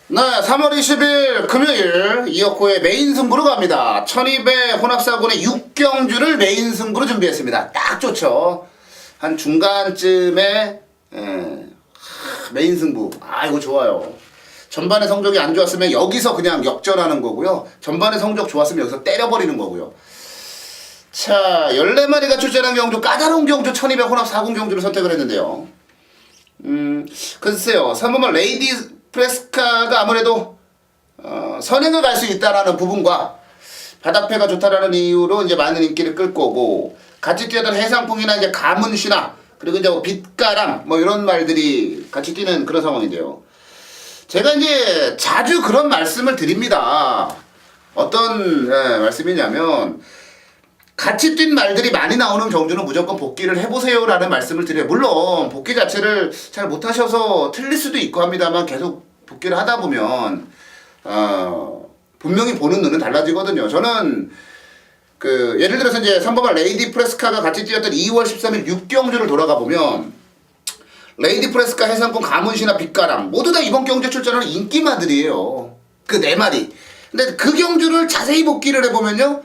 A: 네, 3월 20일 금요일 이혁호의 메인 승부로 갑니다. 1200 혼합사군의 6경주를 메인 승부로 준비했습니다. 딱 좋죠. 한 중간쯤에 메인 승부. 이거 좋아요. 전반의 성적이 안 좋았으면 여기서 그냥 역전하는 거고요. 전반의 성적 좋았으면 여기서 때려버리는 거고요. 자, 14마리가 출전한 경주, 까다로운 경주 1200 혼합 4군 경주를 선택을 했는데요. 글쎄요. 3번만 레이디 프레스카가 아무래도 선행을 갈 수 있다라는 부분과 바닥패가 좋다라는 이유로 이제 많은 인기를 끌 거고 같이 뛰었던 해상풍이나 이제 가문시나 그리고 이제 뭐 빛가람 뭐 이런 말들이 같이 뛰는 그런 상황인데요. 제가 이제 자주 그런 말씀을 드립니다. 어떤 말씀이냐면 같이 뛴 말들이 많이 나오는 경주는 무조건 복귀를 해보세요라는 말씀을 드려요. 물론 복귀 자체를 잘 못하셔서 틀릴 수도 있고 합니다만 계속 복귀를 하다 보면 분명히 보는 눈은 달라지거든요. 저는 예를 들어서 이제 3번만 레이디 프레스카가 같이 뛰었던 2월 13일 6경주를 돌아가 보면 레이디 프레스카, 해상군, 가문시나 빛가람 모두 다 이번 경주에 출전하는 인기마들이에요. 그 4마리. 근데 그 경주를 자세히 복귀를 해보면요.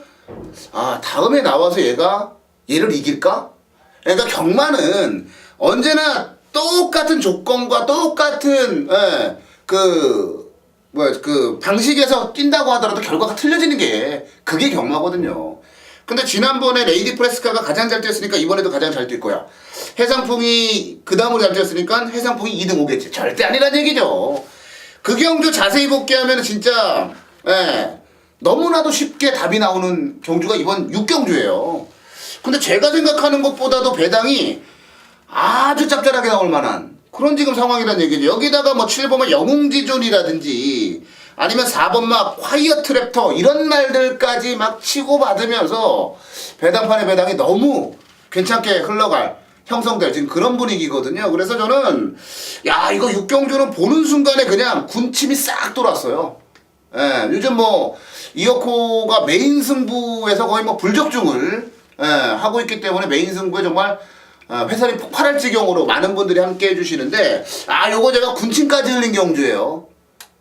A: 다음에 나와서 얘를 이길까? 그러니까 경마는 언제나 똑같은 조건과 똑같은 방식에서 뛴다고 하더라도 결과가 틀려지는 게 그게 경마거든요. 근데 지난번에 레이디 프레스카가 가장 잘 뛰었으니까 이번에도 가장 잘 뛸 거야. 해상풍이 그 다음으로 잘 뛰었으니까 해상풍이 2등 오겠지. 절대 아니란 얘기죠. 그 경주 자세히 복귀하면 진짜 너무나도 쉽게 답이 나오는 경주가 이번 6경주예요. 근데 제가 생각하는 것보다도 배당이 아주 짭짤하게 나올 만한 그런 지금 상황이란 얘기죠. 여기다가 뭐 7번은 영웅지존이라든지 아니면 4번 막 화이어 트랩터 이런 말들까지 막 치고받으면서 배당판의 배당이 너무 괜찮게 흘러갈 형성될 지금 그런 분위기거든요. 그래서 저는 야 이거 6경주는 보는 순간에 그냥 군침이 싹 돌았어요. 요즘 뭐 이어코가 메인 승부에서 거의 뭐 불적중을 하고 있기 때문에 메인 승부에 정말 회선이 폭발할 지경으로 많은 분들이 함께 해주시는데 요거 제가 군침까지 흘린 경주예요.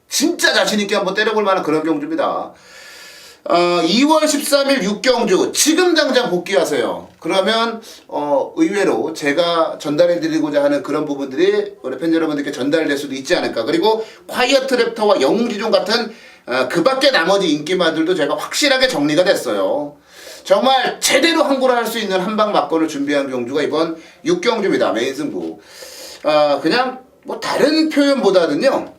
A: 진짜 자신있게 한번 때려볼 만한 그런 경주입니다. 2월 13일 6경주 지금 당장 복귀하세요. 그러면 의외로 제가 전달해드리고자 하는 그런 부분들이 우리 팬 여러분들께 전달될 수도 있지 않을까. 그리고 콰이어 트랩터와 영웅지존 같은 그 밖에 나머지 인기마들도 제가 확실하게 정리가 됐어요. 정말 제대로 항구를 할 수 있는 한방 막건을 준비한 경주가 이번 6경주입니다. 메인 승부. 그냥 뭐 다른 표현보다는요.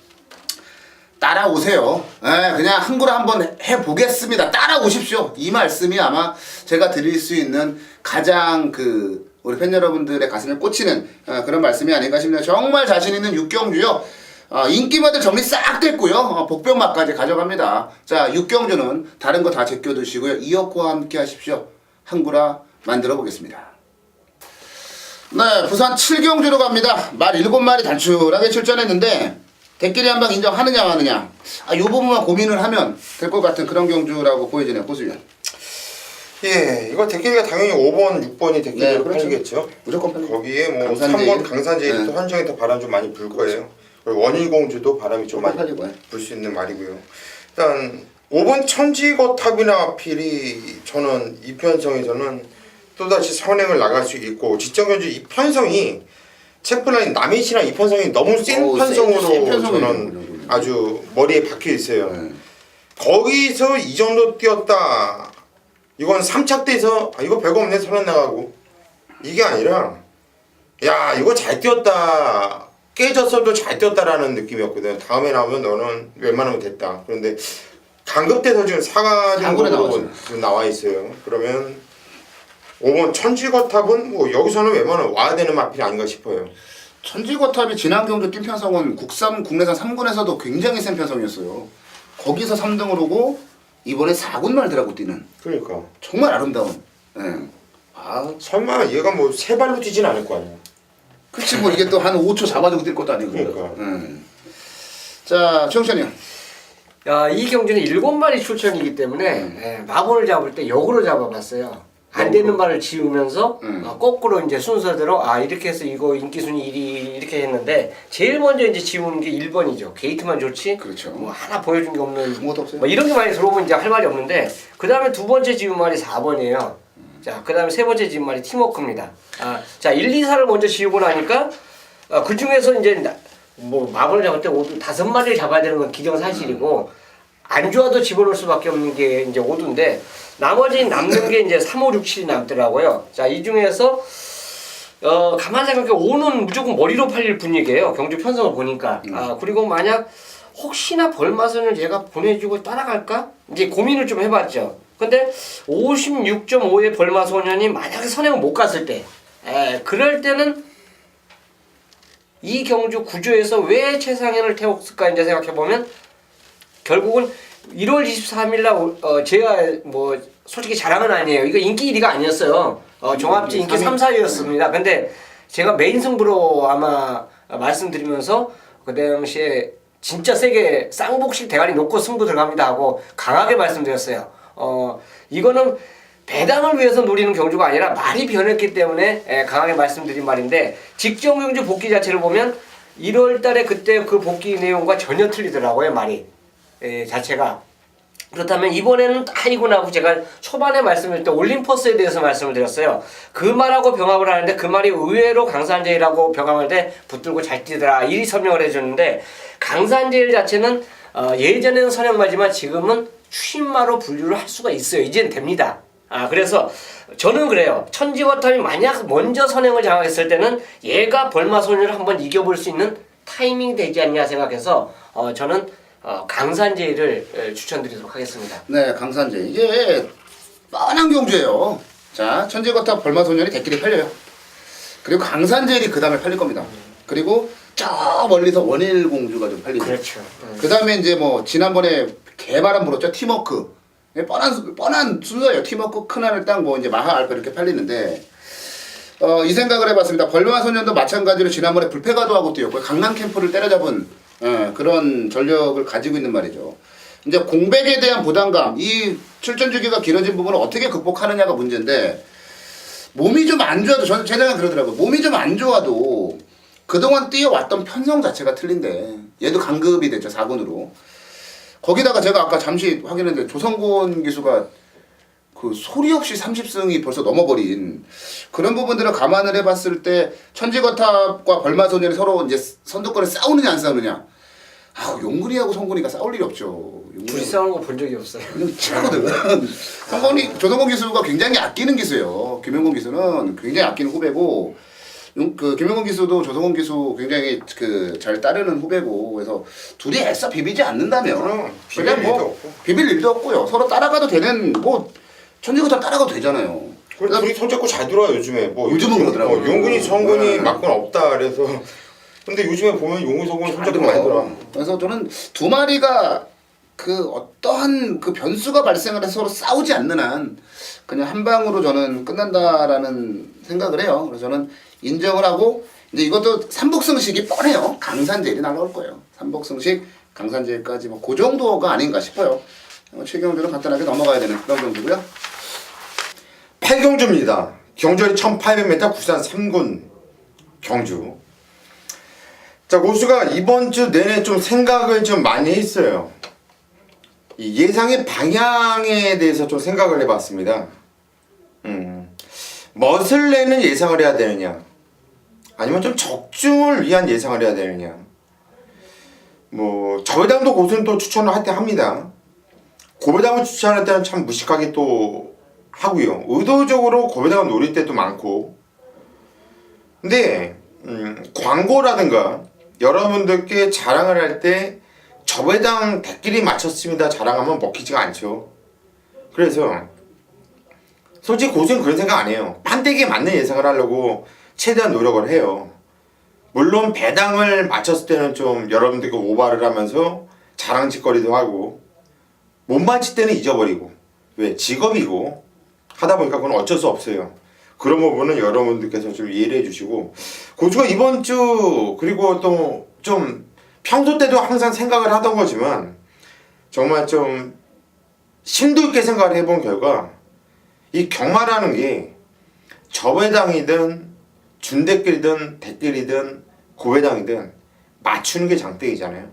A: 따라오세요. 그냥 항구를 한번 해보겠습니다. 따라오십시오. 이 말씀이 아마 제가 드릴 수 있는 가장 우리 팬 여러분들의 가슴에 꽂히는 그런 말씀이 아닌가 싶네요. 정말 자신 있는 6경주요. 인기마들 정리 싹 됐고요. 복병막까지 가져갑니다. 자, 6경주는 다른 거 다 제껴 두시고요. 이어코와 함께 하십시오. 항구라 만들어 보겠습니다. 네, 부산 7경주로 갑니다. 말 7마리 단출하게 출전했는데 대끼리 한방 인정하느냐 마느냐. 이 부분만 고민을 하면 될 것 같은 그런 경주라고 보여지네요. 고수위원.
B: 예, 이거 대끼리가 당연히 5번, 6번이 대끼리로
A: 그렇죠.
B: 팔리겠죠.
A: 무조건 팔리죠.
B: 거기에 뭐
A: 강산제일.
B: 3번 강산제일 또 한정이 더 바람 좀 많이 불 거예요. 그리고 원일공주도 바람이 좀 많이
A: 팔리고요.
B: 불 수 있는 말이고요. 일단 5번 천지거탑이나 필이 저는 이 편성에서는 또다시 선행을 나갈 수 있고 지정경주 이 편성이 체플라인 남이시랑 이 편성이 너무 센 편성으로
A: 센 편성이에요.
B: 저는 아주 머리에 박혀 있어요. 거기서 이 정도 뛰었다. 이건 3착대에서 이거 별거 없네 선행 나가고 이게 아니라 야 이거 잘 뛰었다. 깨졌어도 잘 뛰었다라는 느낌이었거든. 다음에 나오면 너는 웬만하면 됐다. 그런데 강급돼서 지금 사과등으로 나와 있어요. 그러면 5번 천지거탑은 뭐 여기서는 웬만하면 와야 되는 마필이 아닌가 싶어요.
A: 천지거탑이 지난 경주 뛴 편성은 국내산 3군에서도 굉장히 센 편성이었어요. 거기서 3등을 오고 이번에 4군 말들하고 뛰는.
B: 그러니까
A: 정말 아름다운.
B: 설마 얘가 뭐 세 발로 뛰진 않을 거 아니야.
A: 그치 뭐 이게 또 한 5초 잡아주고 뛸 것도 아니고.
B: 그러니까.
A: 자, 최영찬이요.
C: 이 경주는 7마리 출전이기 때문에 마본을 잡을 때 역으로 잡아봤어요. 안 되는 말을 지우면서 거꾸로 이제 순서대로 이렇게 해서 이거 인기순위 1위 이렇게 했는데 제일 먼저 이제 지우는 게 1번이죠. 게이트만 좋지.
A: 그렇죠.
C: 뭐 하나 보여준 게 없는.
A: 아무것도 없어요.
C: 뭐 이런 게 많이 들어오면 이제 할 말이 없는데 그 다음에 두 번째 지운 말이 4번이에요. 자, 그 다음에 세 번째 지운 말이 팀워크입니다. 자, 1, 2, 4를 먼저 지우고 나니까 그 중에서 이제 뭐 마블을 잡을 때 5마리를 잡아야 되는 건 기정사실이고 안 좋아도 집어넣을 수밖에 없는 게 이제 5두인데 나머지 남는 게 이제 3, 5, 6, 7이 남더라고요. 자, 이 중에서 가만 생각해 5는 무조건 머리로 팔릴 분위기예요. 경주 편성을 보니까. 그리고 만약 혹시나 벌마선을 얘가 보내주고 따라갈까? 이제 고민을 좀 해봤죠. 근데 56.5의 벌마소년이 만약에 선행을 못 갔을 때, 그럴 때는 이 경주 구조에서 왜 최상현을 태웠을까 이제 생각해보면 결국은 1월 23일 날 제가 뭐 솔직히 자랑은 아니에요. 이거 인기 1위가 아니었어요. 종합지 인기 3, 4위였습니다. 근데 제가 메인 승부로 아마 말씀드리면서 그 당시에 진짜 세게 쌍복식 대가리 놓고 승부 들어갑니다 하고 강하게 말씀드렸어요. 이거는 배당을 위해서 노리는 경주가 아니라 말이 변했기 때문에 강하게 말씀드린 말인데 직전 경주 복귀 자체를 보면 1월 달에 그때 그 복귀 내용과 전혀 틀리더라고요. 말이 자체가. 그렇다면 이번에는 아니구나 하고 제가 초반에 말씀드릴 때 올림퍼스에 대해서 말씀을 드렸어요. 그 말하고 병합을 하는데 그 말이 의외로 강산제일하고 병합할 때 붙들고 잘 뛰더라 이리 설명을 해줬는데 강산제일 자체는 예전에는 선행마지만 지금은 추신마로 분류를 할 수가 있어요. 이제는 됩니다. 그래서 저는 그래요. 천지워탐이 만약 먼저 선행을 장악했을 때는 얘가 벌마소년을 한번 이겨볼 수 있는 타이밍이 되지 않냐 생각해서 저는 강산제이를 추천드리도록 하겠습니다.
A: 네, 강산제. 이게 뻔한 경주예요. 자, 천지거탑 벌마소년이 대끼리 팔려요. 그리고 강산제일이 그 다음에 팔릴 겁니다. 그리고 저 멀리서 원일공주가 좀 팔리죠.
C: 그렇죠.
A: 그 다음에 이제 뭐 지난번에 개바람 불었죠. 팀워크. 뻔한 순서예요. 팀워크 큰하늘 땅 뭐 이제 마하 알파 이렇게 팔리는데 이 생각을 해봤습니다. 벌마소년도 마찬가지로 지난번에 불패가도하고 뛰었고요. 강남 캠프를 때려잡은 그런 전력을 가지고 있는 말이죠. 이제 공백에 대한 부담감, 이 출전 주기가 길어진 부분을 어떻게 극복하느냐가 문제인데 몸이 좀 안 좋아도 저는 제 생각은 그러더라고요. 몸이 좀 안 좋아도 그동안 뛰어왔던 편성 자체가 틀린데 얘도 강급이 됐죠. 4군으로. 거기다가 제가 아까 잠시 확인했는데 조성곤 기수가 그 소리 없이 30승이 벌써 넘어버린 그런 부분들을 감안을 해봤을 때 천지거탑과 벌마소년이 서로 이제 선두권에 싸우느냐 안 싸우느냐. 용근이하고 성곤이가 싸울 일이 없죠.
C: 둘이 싸우는 거 본 적이 없어요.
A: 치거든. 조성곤 기수가 굉장히 아끼는 기수예요. 김용곤 기수는 굉장히 아끼는 후배고, 그 김용곤 기수도 조성곤 기수 굉장히 그 잘 따르는 후배고, 그래서 둘이 애써 비비지 않는다면
B: 그럼 비빌
A: 그냥
B: 일도 없고.
A: 비빌 일도 없고요. 서로 따라가도 되는 뭐 천지거탑 따라가도 되잖아요.
B: 그래 둘이 손잡고 잘 들어요 요즘에. 뭐
A: 요즘은 그러더라고요.
B: 용근이 성근이
A: 네.
B: 맞건 없다 그래서. 근데 요즘에 보면 용근 성근 손잡고 많이 들어.
A: 그래서 저는 두 마리가 그 어떠한 그 변수가 발생을 해서 서로 싸우지 않는 한 그냥 한 방으로 저는 끝난다라는 생각을 해요. 그래서 저는 인정을 하고 이제 이것도 삼복승식이 뻔해요. 강산제일이 날아올 거예요. 삼복승식 강산제일까지 뭐 그 정도가 아닌가 싶어요. 최경주는 간단하게 넘어가야 되는 그런 경주고요.
B: 8경주입니다. 경주리 1800m 구산 3군 경주. 자, 고수가 이번 주 내내 좀 생각을 좀 많이 했어요. 이 예상의 방향에 대해서 좀 생각을 해봤습니다. 멋을 내는 예상을 해야 되느냐, 아니면 좀 적중을 위한 예상을 해야 되느냐. 뭐 저배당도 고수는 또 추천을 할 때 합니다. 고배당을 추천할 때는 참 무식하게 또 하고요. 의도적으로 고배당을 노릴 때도 많고. 근데 광고라든가 여러분들께 자랑을 할 때 저배당 대끼리 맞췄습니다 자랑하면 먹히지가 않죠. 그래서 솔직히 고수는 그런 생각 안 해요. 판때기에 맞는 예상을 하려고 최대한 노력을 해요. 물론 배당을 맞췄을 때는 좀 여러분들께 오바를 하면서 자랑짓거리도 하고, 못 맞힐 때는 잊어버리고, 왜? 직업이고 하다 보니까 그건 어쩔 수 없어요. 그런 부분은 여러분들께서 좀 이해를 해주시고, 고수가 이번 주 그리고 또 좀 평소 때도 항상 생각을 하던 거지만 정말 좀 심도 있게 생각을 해본 결과 이 경마라는 게 저배당이든 준대끼리든 대끼리든 고배당이든 맞추는 게 장땡이잖아요.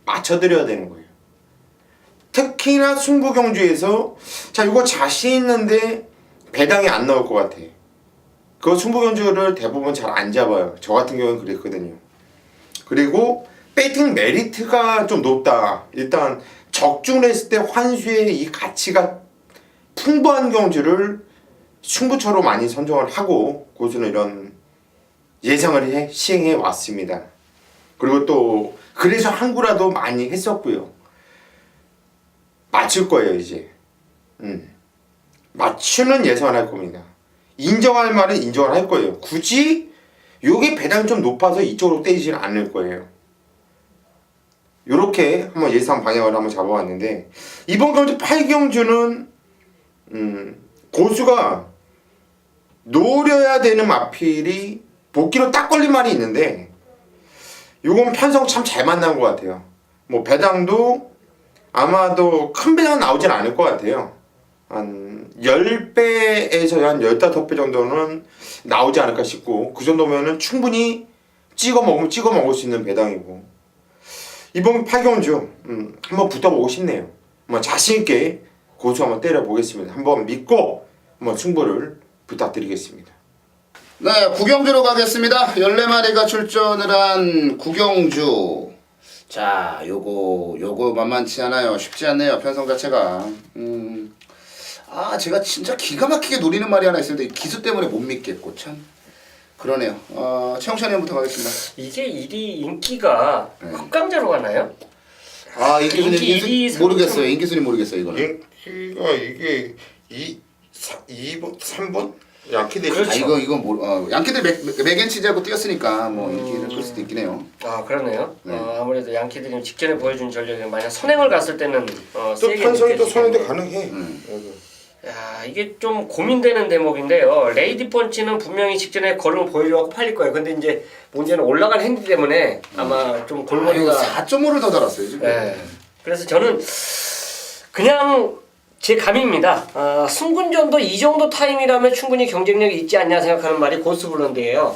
B: 맞춰드려야 되는 거예요. 특히나 승부경주에서 자 이거 자신 있는데 배당이 안 나올 것 같아. 그 승부경주를 대부분 잘 안 잡아요. 저 같은 경우는 그랬거든요. 그리고 배팅 메리트가 좀 높다. 일단 적중을 했을 때 환수의 이 가치가 풍부한 경주를 승부처로 많이 선정을 하고 고수는 이런 예상을 시행해 왔습니다. 그리고 또 그래서 한구라도 많이 했었고요. 맞출 거예요 이제. 맞추는 예상을 할 겁니다. 인정할 말은 인정을 할 거예요. 굳이 요게 배당이 좀 높아서 이쪽으로 떼지는 않을 거예요. 요렇게 한번 예상 방향을 한번 잡아왔는데, 이번 경주 8경주는 고수가 노려야 되는 마필이 복귀로 딱 걸린 말이 있는데, 요건 편성 참 잘 만난 것 같아요. 뭐 배당도 아마도 큰 배당은 나오진 않을 것 같아요. 한 10배에서 한 15배 정도는 나오지 않을까 싶고, 그 정도면은 충분히 찍어 먹을 수 있는 배당이고, 이번 8경주 한번 붙어보고 싶네요. 한번 자신있게 고수 한번 때려보겠습니다. 한번 믿고 한번 승부를 부탁드리겠습니다.
A: 네, 구경주로 가겠습니다. 14마리가 출전을 한 구경주. 자, 요거 만만치 않아요. 쉽지 않네요. 편성 자체가. 제가 진짜 기가 막히게 노리는 말이 하나 있는데 기수 때문에 못 믿겠고 참. 그러네요. 최영찬님부터 가겠습니다.
C: 이게 1위 인기가 흑강자로 가나요?
A: 인기순위
C: 인기
A: 모르겠어요. 인기순위 모르겠어요 이거는.
B: 인기가 이게 2번, 3번? 양키들이
C: 그렇죠.
A: 이건 양키들 맥앤치즈하고 뛰었으니까 뭐 인기를 끌 수도 있긴 해요.
C: 그러네요.
A: 네.
C: 아무래도 양키들이 직전에 보여준 전력이 만약 선행을 갔을 때는
B: 또
C: 세게
B: 편성이 또
C: 느껴지겠네요.
B: 선행도 가능해.
C: 야, 이게 좀 고민되는 대목인데요. 레이디 펀치는 분명히 직전에 걸음을 보여주고 팔릴 거예요. 근데 이제 문제는 올라간 핸디 때문에 아마 좀
A: 이거
C: 골머리가
A: 4.5를 더 달았어요 지금.
C: 네. 그래서 저는 그냥 제 감입니다. 승군전도 이 정도 타임이라면 충분히 경쟁력이 있지 않냐 생각하는 말이 고스블런드예요.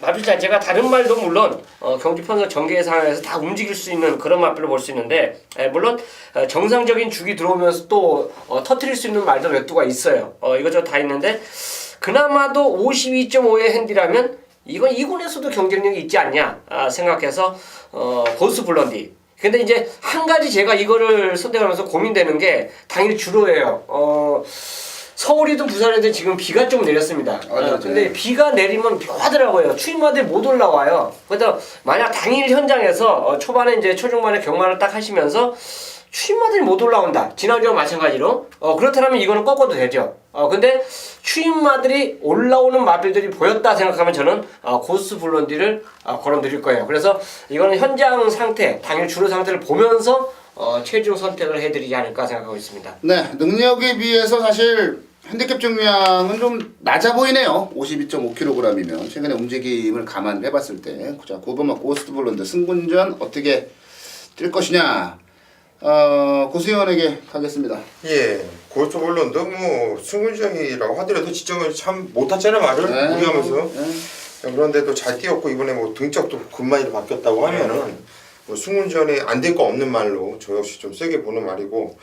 C: 마필 자체가 다른 말도 물론 경주 편성 전개 상황에서 다 움직일 수 있는 그런 마필로 볼 수 있는데 물론 정상적인 주기 들어오면서 또 터트릴 수 있는 말도 몇 두가 있어요. 이것저것 다 있는데 그나마도 52.5의 핸디라면 이건 2군에서도 경쟁력이 있지 않냐 생각해서 고스블런디. 근데 이제 한 가지 제가 이거를 선택하면서 고민되는 게 당연히 주로예요. 서울이든 부산이든 지금 비가 좀 내렸습니다. 근데 비가 내리면 묘하더라고요. 추임마들이 못 올라와요. 그래서 만약 당일 현장에서 초반에 이제 초중반에 경마를 딱 하시면서 추임마들이 못 올라온다. 지난주와 마찬가지로. 그렇다면 이거는 꺾어도 되죠. 근데 추임마들이 올라오는 마필들이 보였다 생각하면 저는 고스 블론디를 걸어드릴 거예요. 그래서 이거는 현장 상태, 당일 주로 상태를 보면서 최종 선택을 해드리지 않을까 생각하고 있습니다.
A: 네, 능력에 비해서 사실 핸디캡 중량은 좀 낮아 보이네요. 52.5kg이면 최근에 움직임을 감안해봤을 때. 자, 9번만 고스트블론드 승군전 어떻게 뛸 것이냐. 고수위원에게 가겠습니다.
B: 예, 고스트블론도 뭐 승군전이라고 하더라도 지정을 참 못하잖아 말을
A: 네.
B: 우리하면서.
A: 네.
B: 그런데도 잘 뛰었고 이번에 뭐 등짝도 근만이로 바뀌었다고 하면은 뭐 승군전에 안 될 거 없는 말로 저 역시 좀 세게 보는 말이고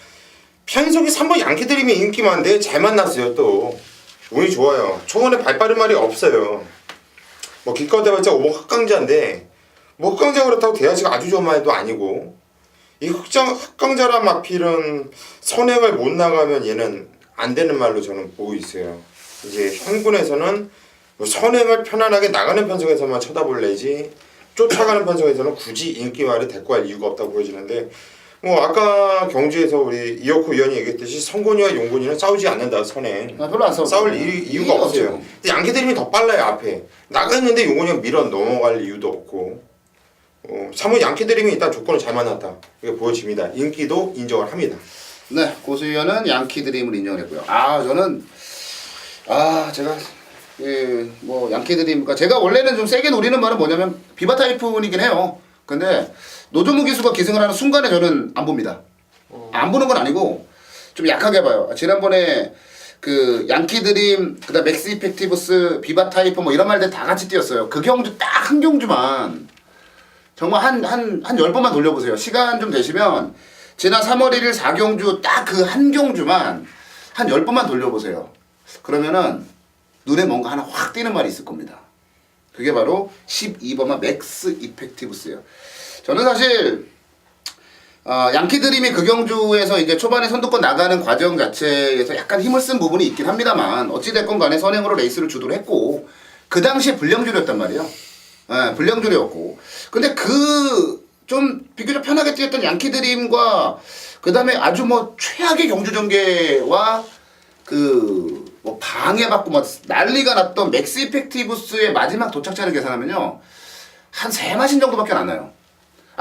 B: 편성이 3번 양키드림이 인기 많은데 잘 만났어요. 또 운이 좋아요. 초반에 발 빠른 말이 없어요. 뭐 기껏 해봤자 5번 흑강자인데 뭐 흑강자 그렇다고 대하지가 아주 좋은 말도 아니고 이 흑강자란 마필은 선행을 못 나가면 얘는 안 되는 말로 저는 보고 있어요. 이제 현군에서는 뭐 선행을 편안하게 나가는 편성에서만 쳐다볼래지 쫓아가는 편성에서는 굳이 인기말을 대꾸할 이유가 없다고 보여지는데 뭐 아까 경주에서 우리 이혁호 의원이 얘기했듯이 성곤이와 용곤이는 싸우지 않는다 선행.
A: 별로 안
B: 싸울 이유가 없어요. 근데 양키드림이 더 빨라요 앞에. 나가 있는데 용곤이가 밀어 넘어갈 이유도 없고 3번 양키드림이 일단 조건을 잘 만났다. 이게 보여집니다. 인기도 인정을 합니다.
A: 네, 고수위원은 양키 드림을 인정했고요. 저는 제가 뭐 양키 드림, 그러니까 제가 원래는 좀 세게 노리는 말은 뭐냐면 비바 타이푼이긴 해요. 근데 노조무 기수가 기승을 하는 순간에 저는 안 봅니다. 안 보는 건 아니고 좀 약하게 봐요. 지난번에 그 양키 드림, 그다음 맥스 이펙티브스, 비바 타이푼 뭐 이런 말들 다 같이 뛰었어요. 그 경주 딱 한 경주만 정말 한 10번만 돌려보세요. 시간 좀 되시면 지난 3월 1일 4경주 딱 그 한 경주만 한 10번만 돌려보세요. 그러면은 눈에 뭔가 하나 확 띄는 말이 있을 겁니다. 그게 바로 12번만 맥스 이펙티브스예요. 저는 사실 양키 드림이 그 경주에서 이제 초반에 선두권 나가는 과정 자체에서 약간 힘을 쓴 부분이 있긴 합니다만 어찌됐건 간에 선행으로 레이스를 주도를 했고 그 당시에 불량주였단 말이에요. 불량주였고 근데 그 좀 비교적 편하게 뛰었던 양키 드림과 그 다음에 아주 뭐 최악의 경주 전개와 그 뭐 방해받고 막 난리가 났던 맥스 이펙티브스의 마지막 도착차를 계산하면요 한 3마신 정도밖에 안 나요.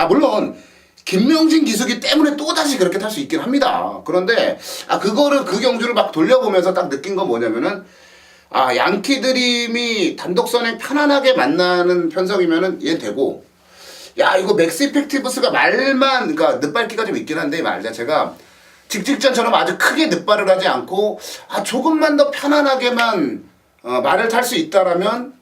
A: 물론 김명진 기수기 때문에 또다시 그렇게 탈 수 있긴 합니다. 그런데 그거를 그 경주를 막 돌려보면서 딱 느낀 건 뭐냐면은 양키 드림이 단독선에 편안하게 만나는 편성이면은 얘 되고 이거 맥스 이펙티브스가 말만 그러니까 늦발기가 좀 있긴 한데 말 자체가 직직전처럼 아주 크게 늦발을 하지 않고 조금만 더 편안하게만 말을 탈 수 있다라면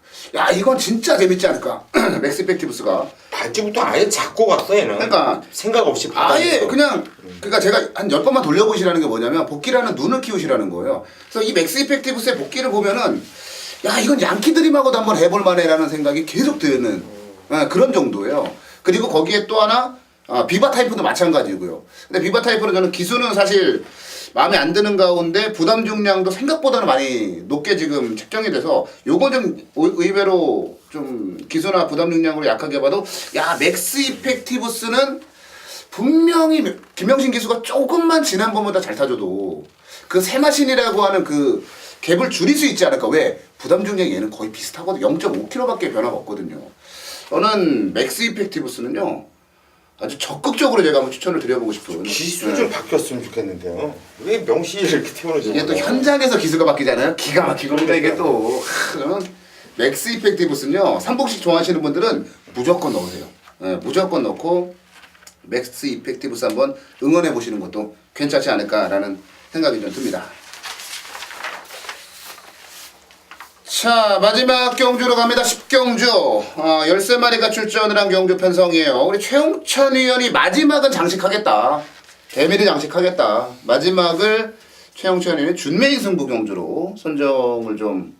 A: 이건 진짜 재밌지 않을까. 맥스 이펙티브스가
B: 발찌부터 아예 잡고 갔어 얘는.
A: 그러니까
B: 생각 없이
A: 아예 그냥 그러니까 제가 한 10번만 돌려보시라는 게 뭐냐면 복귀라는 눈을 키우시라는 거예요. 그래서 이 맥스 이펙티브스의 복귀를 보면은 이건 양키 드림하고도 한번 해볼 만해라는 생각이 계속 드는 예, 그런 정도예요. 그리고 거기에 또 하나 비바 타이프도 마찬가지고요. 근데 비바 타이프는 저는 기수는 사실 마음에 안 드는 가운데 부담 중량도 생각보다는 많이 높게 지금 책정이 돼서 요거 좀 의외로 좀 기수나 부담 중량으로 약하게 봐도 야 맥스 이펙티브스는 분명히 김영신 기수가 조금만 지난번보다 잘 타줘도 그 세마신이라고 하는 그 갭을 줄일 수 있지 않을까. 왜? 부담 중량이 얘는 거의 비슷하거든요. 0.5kg밖에 변화가 없거든요. 저는 맥스 이펙티브스는요 아주 적극적으로 제가 한번 추천을 드려보고 싶은
B: 기수 좀 바뀌었으면 좋겠는데요. 왜 명시를 이렇게 태우는지
A: 이게 또 현장에서 기수가 바뀌잖아요. 기가 막히겁니다 이게 또. 저는 맥스 이펙티브스는요 삼복식 좋아하시는 분들은 무조건 넣으세요. 예, 무조건 넣고 맥스 이펙티브스 한번 응원해 보시는 것도 괜찮지 않을까라는 생각이 좀 듭니다. 자 마지막 경주로 갑니다. 10경주 13마리가 출전을 한 경주 편성이에요. 우리 최용찬 위원이 마지막은 장식하겠다. 대미를 장식하겠다. 마지막을 최용찬 위원이 준메인 승부 경주로 선정을 좀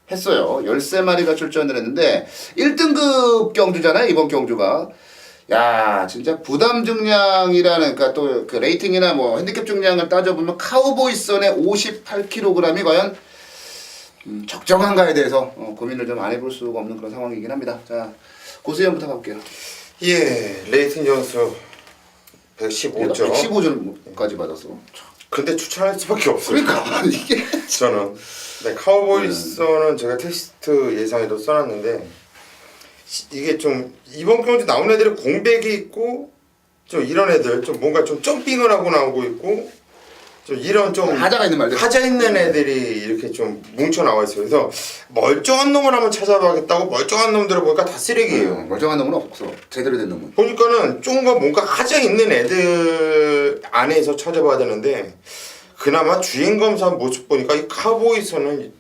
A: 했어요. 13마리가 출전을 했는데 1등급 경주잖아요 이번 경주가. 야 진짜 부담 중량이라는 그러니까 또 그 레이팅이나 뭐 핸디캡 중량을 따져보면 카우보이선의 58kg이 과연 적정한가에 대해서 고민을 좀 안 해볼 수가 없는 그런 상황이긴 합니다. 자 고수연부터 가볼게요.
B: 예, 레이팅 점수 115점.
A: 115점까지 받았어.
B: 근데 추천할 수밖에 없어요.
A: 그러니까 이게
B: 저는 네, 카우보이스는 제가 테스트 예상에도 써놨는데 이게 좀 이번 경주 나온 애들이 공백이 있고 좀 이런 애들 좀 뭔가 좀 점핑을 하고 나오고 있고 좀 이런 좀
A: 하자가 있는 말들.
B: 하자 있는 애들이 이렇게 좀 뭉쳐 나와 있어요. 그래서 멀쩡한 놈을 한번 찾아봐야겠다고 멀쩡한 놈들을 보니까 다 쓰레기예요.
A: 멀쩡한 놈은 없어. 제대로 된 놈은.
B: 보니까는 좀 뭔가 하자 있는 애들 안에서 찾아봐야 되는데 그나마 주행 검사 모습 보니까 이 카보이서는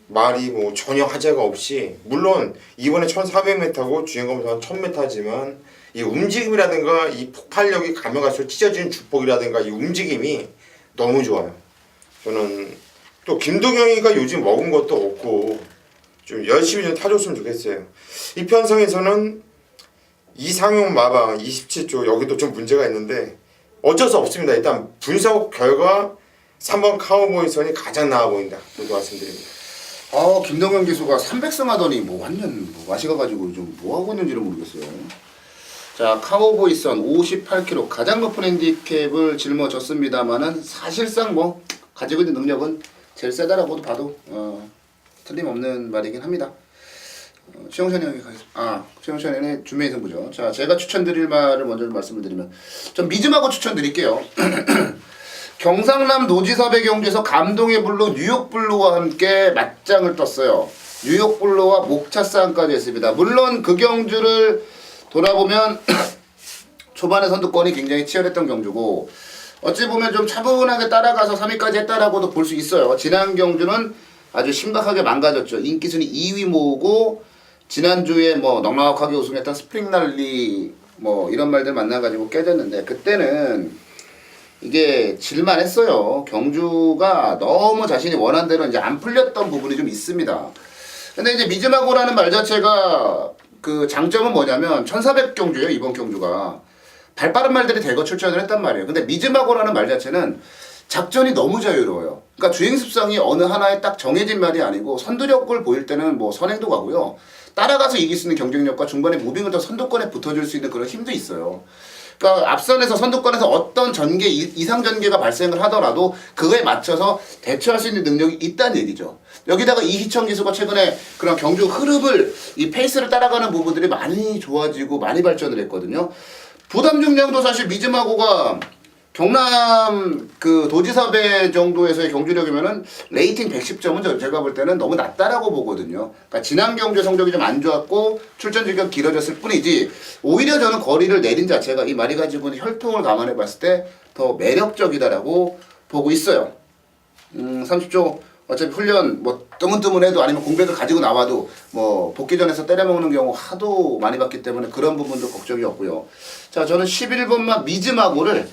B: 말이 뭐 전혀 하자가 없이 물론 이번에 1400m고 주행 검사는 1000m지만 이 움직임이라든가 이 폭발력이 가면 갈수록 찢어지는 주폭이라든가 이 움직임이 너무 좋아요. 저는 또 김도경이가 요즘 먹은 것도 없고 좀 열심히 좀 타줬으면 좋겠어요. 이 편성에서는 이상용 마방 27조 여기도 좀 문제가 있는데 어쩔 수 없습니다. 일단 분석 결과 3번 카우보이선이 가장 나아 보인다. 그렇게 말씀드립니다.
A: 김동현 기수가 300승 하더니 뭐 완전 뭐 마시가가지고 좀 뭐 하고 있는지를 모르겠어요. 자 카우보이선 58kg 가장 높은 핸디캡을 짊어졌습니다만은 사실상 뭐 가지고 있는 능력은 제일 세다라고도 봐도 틀림없는 말이긴 합니다. 최용찬 형이 가겠습니다. 최용찬 형의 준메인 승부죠. 자 제가 추천드릴 말을 먼저 말씀을 드리면 전 미즈마고 추천드릴게요. 경상남 노지사배 경주에서 감동의 블루 뉴욕 블루와 함께 맞짱을 떴어요. 뉴욕 블루와 목차 싸움까지 했습니다. 물론 그 경주를 돌아보면 초반에 선두권이 굉장히 치열했던 경주고 어찌 보면 좀 차분하게 따라가서 3위까지 했다라고도 볼 수 있어요. 지난 경주는 아주 심각하게 망가졌죠. 인기순위 2위 모으고 지난주에 뭐 넉넉하게 우승했던 스프링날리 뭐 이런 말들 만나가지고 깨졌는데 그때는 이게 질만했어요. 경주가 너무 자신이 원한 대로 이제 안 풀렸던 부분이 좀 있습니다. 근데 이제 미즈마고라는 말 자체가 그 장점은 뭐냐면 1400 경주예요. 이번 경주가 발빠른 말들이 대거 출전을 했단 말이에요. 근데 미즈마고라는 말 자체는 작전이 너무 자유로워요. 그러니까 주행 습성이 어느 하나에 딱 정해진 말이 아니고 선두력을 보일 때는 뭐 선행도 가고요. 따라가서 이길 수 있는 경쟁력과 중간에 무빙을 더 선두권에 붙어줄 수 있는 그런 힘도 있어요. 그러니까 앞선에서 선두권에서 어떤 전개 이상 전개가 발생을 하더라도 그거에 맞춰서 대처할 수 있는 능력이 있다는 얘기죠. 여기다가 이희청 기수가 최근에 그런 경주 흐름을 이 페이스를 따라가는 부분들이 많이 좋아지고 많이 발전을 했거든요. 부담 중량도 사실 미즈마고가 경남 그 도지사배 정도에서의 경주력이면은 레이팅 110점은 제가 볼 때는 너무 낮다라고 보거든요. 그러니까 지난 경주 성적이 좀 안 좋았고 출전 기간이 길어졌을 뿐이지 오히려 저는 거리를 내린 자체가 이 말이 가지고 있는 혈통을 감안해 봤을 때 더 매력적이다라고 보고 있어요. 30조 어차피 훈련 뭐 뜨문뜨문해도 아니면 공백을 가지고 나와도 뭐 복귀전에서 때려먹는 경우 하도 많이 봤기 때문에 그런 부분도 걱정이 없고요. 자 저는 11번마 미즈마고를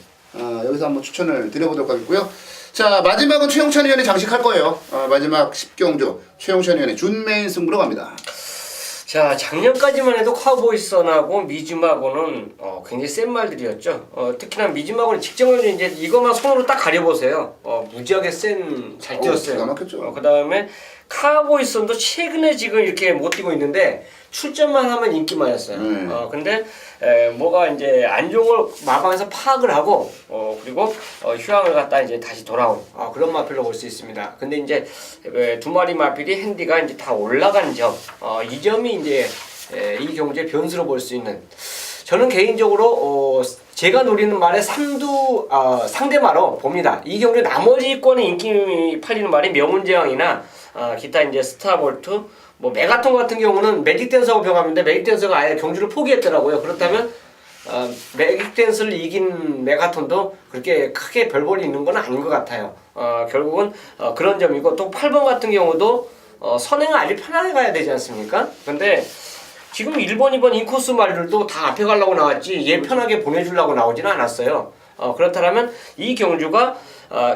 A: 여기서 한번 추천을 드려보도록 하겠고요. 자 마지막은 최용찬 의원이 장식할 거예요. 마지막 10경주 최용찬 의원의 준메인 승부로 갑니다.
C: 자, 작년까지만 해도 카우보이선하고 미즈마고는 굉장히 센 말들이었죠. 특히나 미즈마고는 직전에 이제 이것만 손으로 딱 가려보세요. 무지하게 잘 뛰었어요.
A: 기가 막혔죠.
C: 그 다음에 카우보이선도 최근에 지금 이렇게 못 뛰고 있는데 출전만 하면 인기만이었어요. 근데 뭐가 이제 안 좋은 걸 마방에서 파악을 하고 그리고 휴양을 갔다 이제 다시 돌아온 그런 마필로 볼 수 있습니다. 근데 이제 두 마리 마필이 핸디가 이제 다 올라간 점, 이 점이 이제 이 경주의 변수로 볼 수 있는. 저는 개인적으로 제가 노리는 말에 삼두 상대마로 봅니다. 이 경주 나머지 권의 인기 팔리는 말이 명운제왕이나 기타 이제 스타볼트, 뭐 메가톤 같은 경우는 매직댄서하고 병합인데 매직댄서가 아예 경주를 포기했더라고요. 그렇다면 매직댄스를 이긴 메가톤도 그렇게 크게 별 볼이 있는 건 아닌 것 같아요. 결국은 그런 점이고 또 8번 같은 경우도 선행을 아주 편하게 가야 되지 않습니까? 근데 지금 1번, 2번 인코스 말들도 다 앞에 가려고 나왔지 얘 편하게 보내주려고 나오지는 않았어요. 그렇다면 이 경주가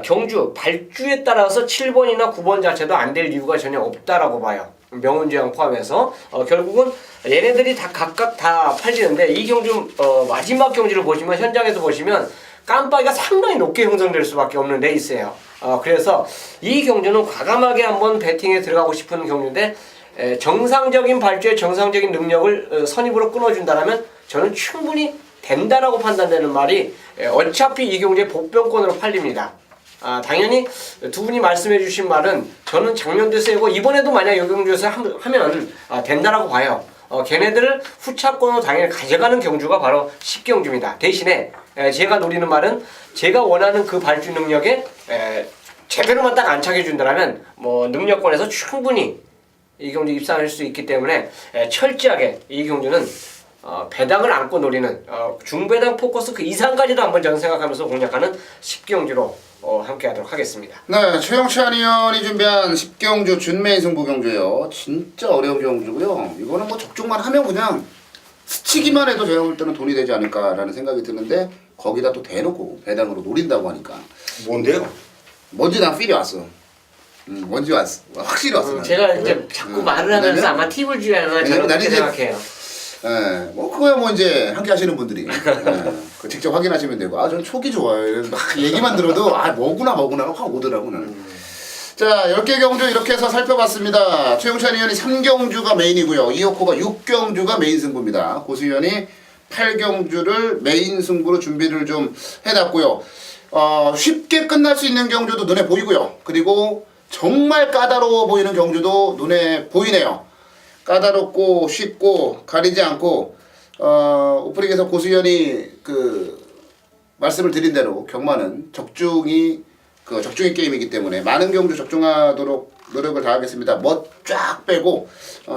C: 경주 발주에 따라서 7번이나 9번 자체도 안 될 이유가 전혀 없다라고 봐요. 명운제왕 포함해서 결국은 얘네들이 다 각각 다 팔리는데 이 경주 마지막 경주를 보시면 현장에서 보시면 깜빡이가 상당히 높게 형성될 수밖에 없는 레이스예요. 그래서 이 경주는 과감하게 한번 배팅에 들어가고 싶은 경주인데 정상적인 발주의 정상적인 능력을 선입으로 끊어준다면 저는 충분히 된다라고 판단되는 말이 어차피 이 경주의 복병권으로 팔립니다. 당연히 두 분이 말씀해 주신 말은 저는 작년도 세고 이번에도 만약 여경주에서 하면 된다라고 봐요. 걔네들을 후차권으로 당연히 가져가는 경주가 바로 10경주입니다. 대신에 제가 노리는 말은 제가 원하는 그 발주 능력에 제대로만 딱 안착해 준다면 뭐 능력권에서 충분히 이 경주 입상할 수 있기 때문에 철저하게 이 경주는 배당을 안고 노리는 중배당 포커스 그 이상까지도 한번 저는 생각하면서 공략하는 10경주로 함께 하도록 하겠습니다.
A: 네, 최영찬 의원이 준비한 10경주 준메인 승부 경주예요. 진짜 어려운 경주고요. 이거는 뭐 적중만 하면 그냥 스치기만 해도 제가 볼 때는 돈이 되지 않을까라는 생각이 드는데 거기다 또 대놓고 배당으로 노린다고 하니까
B: 뭔데요?
A: 뭔지 난 필이 왔어. 뭔지 왔어. 확실히 왔어.
C: 제가 이제 자꾸 말을 하면서 아마 팁을 주려나 저는 그렇게 생각해요.
A: 뭐 그거야 뭐 이제 함께 하시는 분들이 그 직접 확인하시면 되고 저는 촉이 좋아요. 막 얘기만 들어도 뭐구나 확 오더라고 나는. 자 10개 경주 이렇게 해서 살펴봤습니다. 최용찬 의원이 3경주가 메인이고요. 이호코가 6경주가 메인 승부입니다. 고수 의원이 8경주를 메인 승부로 준비를 좀 해놨고요. 쉽게 끝날 수 있는 경주도 눈에 보이고요. 그리고 정말 까다로워 보이는 경주도 눈에 보이네요. 까다롭고 쉽고 가리지 않고 오프닝에서 고수연이 그 말씀을 드린 대로 경마는 적중이 게임이기 때문에 많은 경주 적중하도록 노력을 다하겠습니다. 멋 쫙 빼고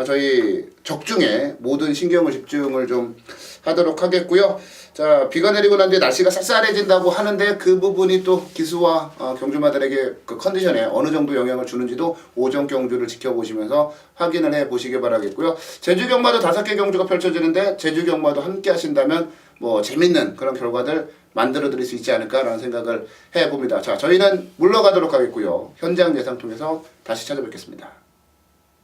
A: 저희 적중에 모든 신경을 집중을 좀 하도록 하겠고요. 자 비가 내리고 난 뒤에 날씨가 쌀쌀해진다고 하는데 그 부분이 또 기수와 경주마들에게 그 컨디션에 어느 정도 영향을 주는지도 오전 경주를 지켜보시면서 확인을 해 보시기 바라겠고요. 제주 경마도 5개 경주가 펼쳐지는데 제주 경마도 함께 하신다면 뭐 재밌는 그런 결과들 만들어 드릴 수 있지 않을까라는 생각을 해봅니다. 자 저희는 물러가도록 하겠고요. 현장 예상 통해서 다시 찾아뵙겠습니다.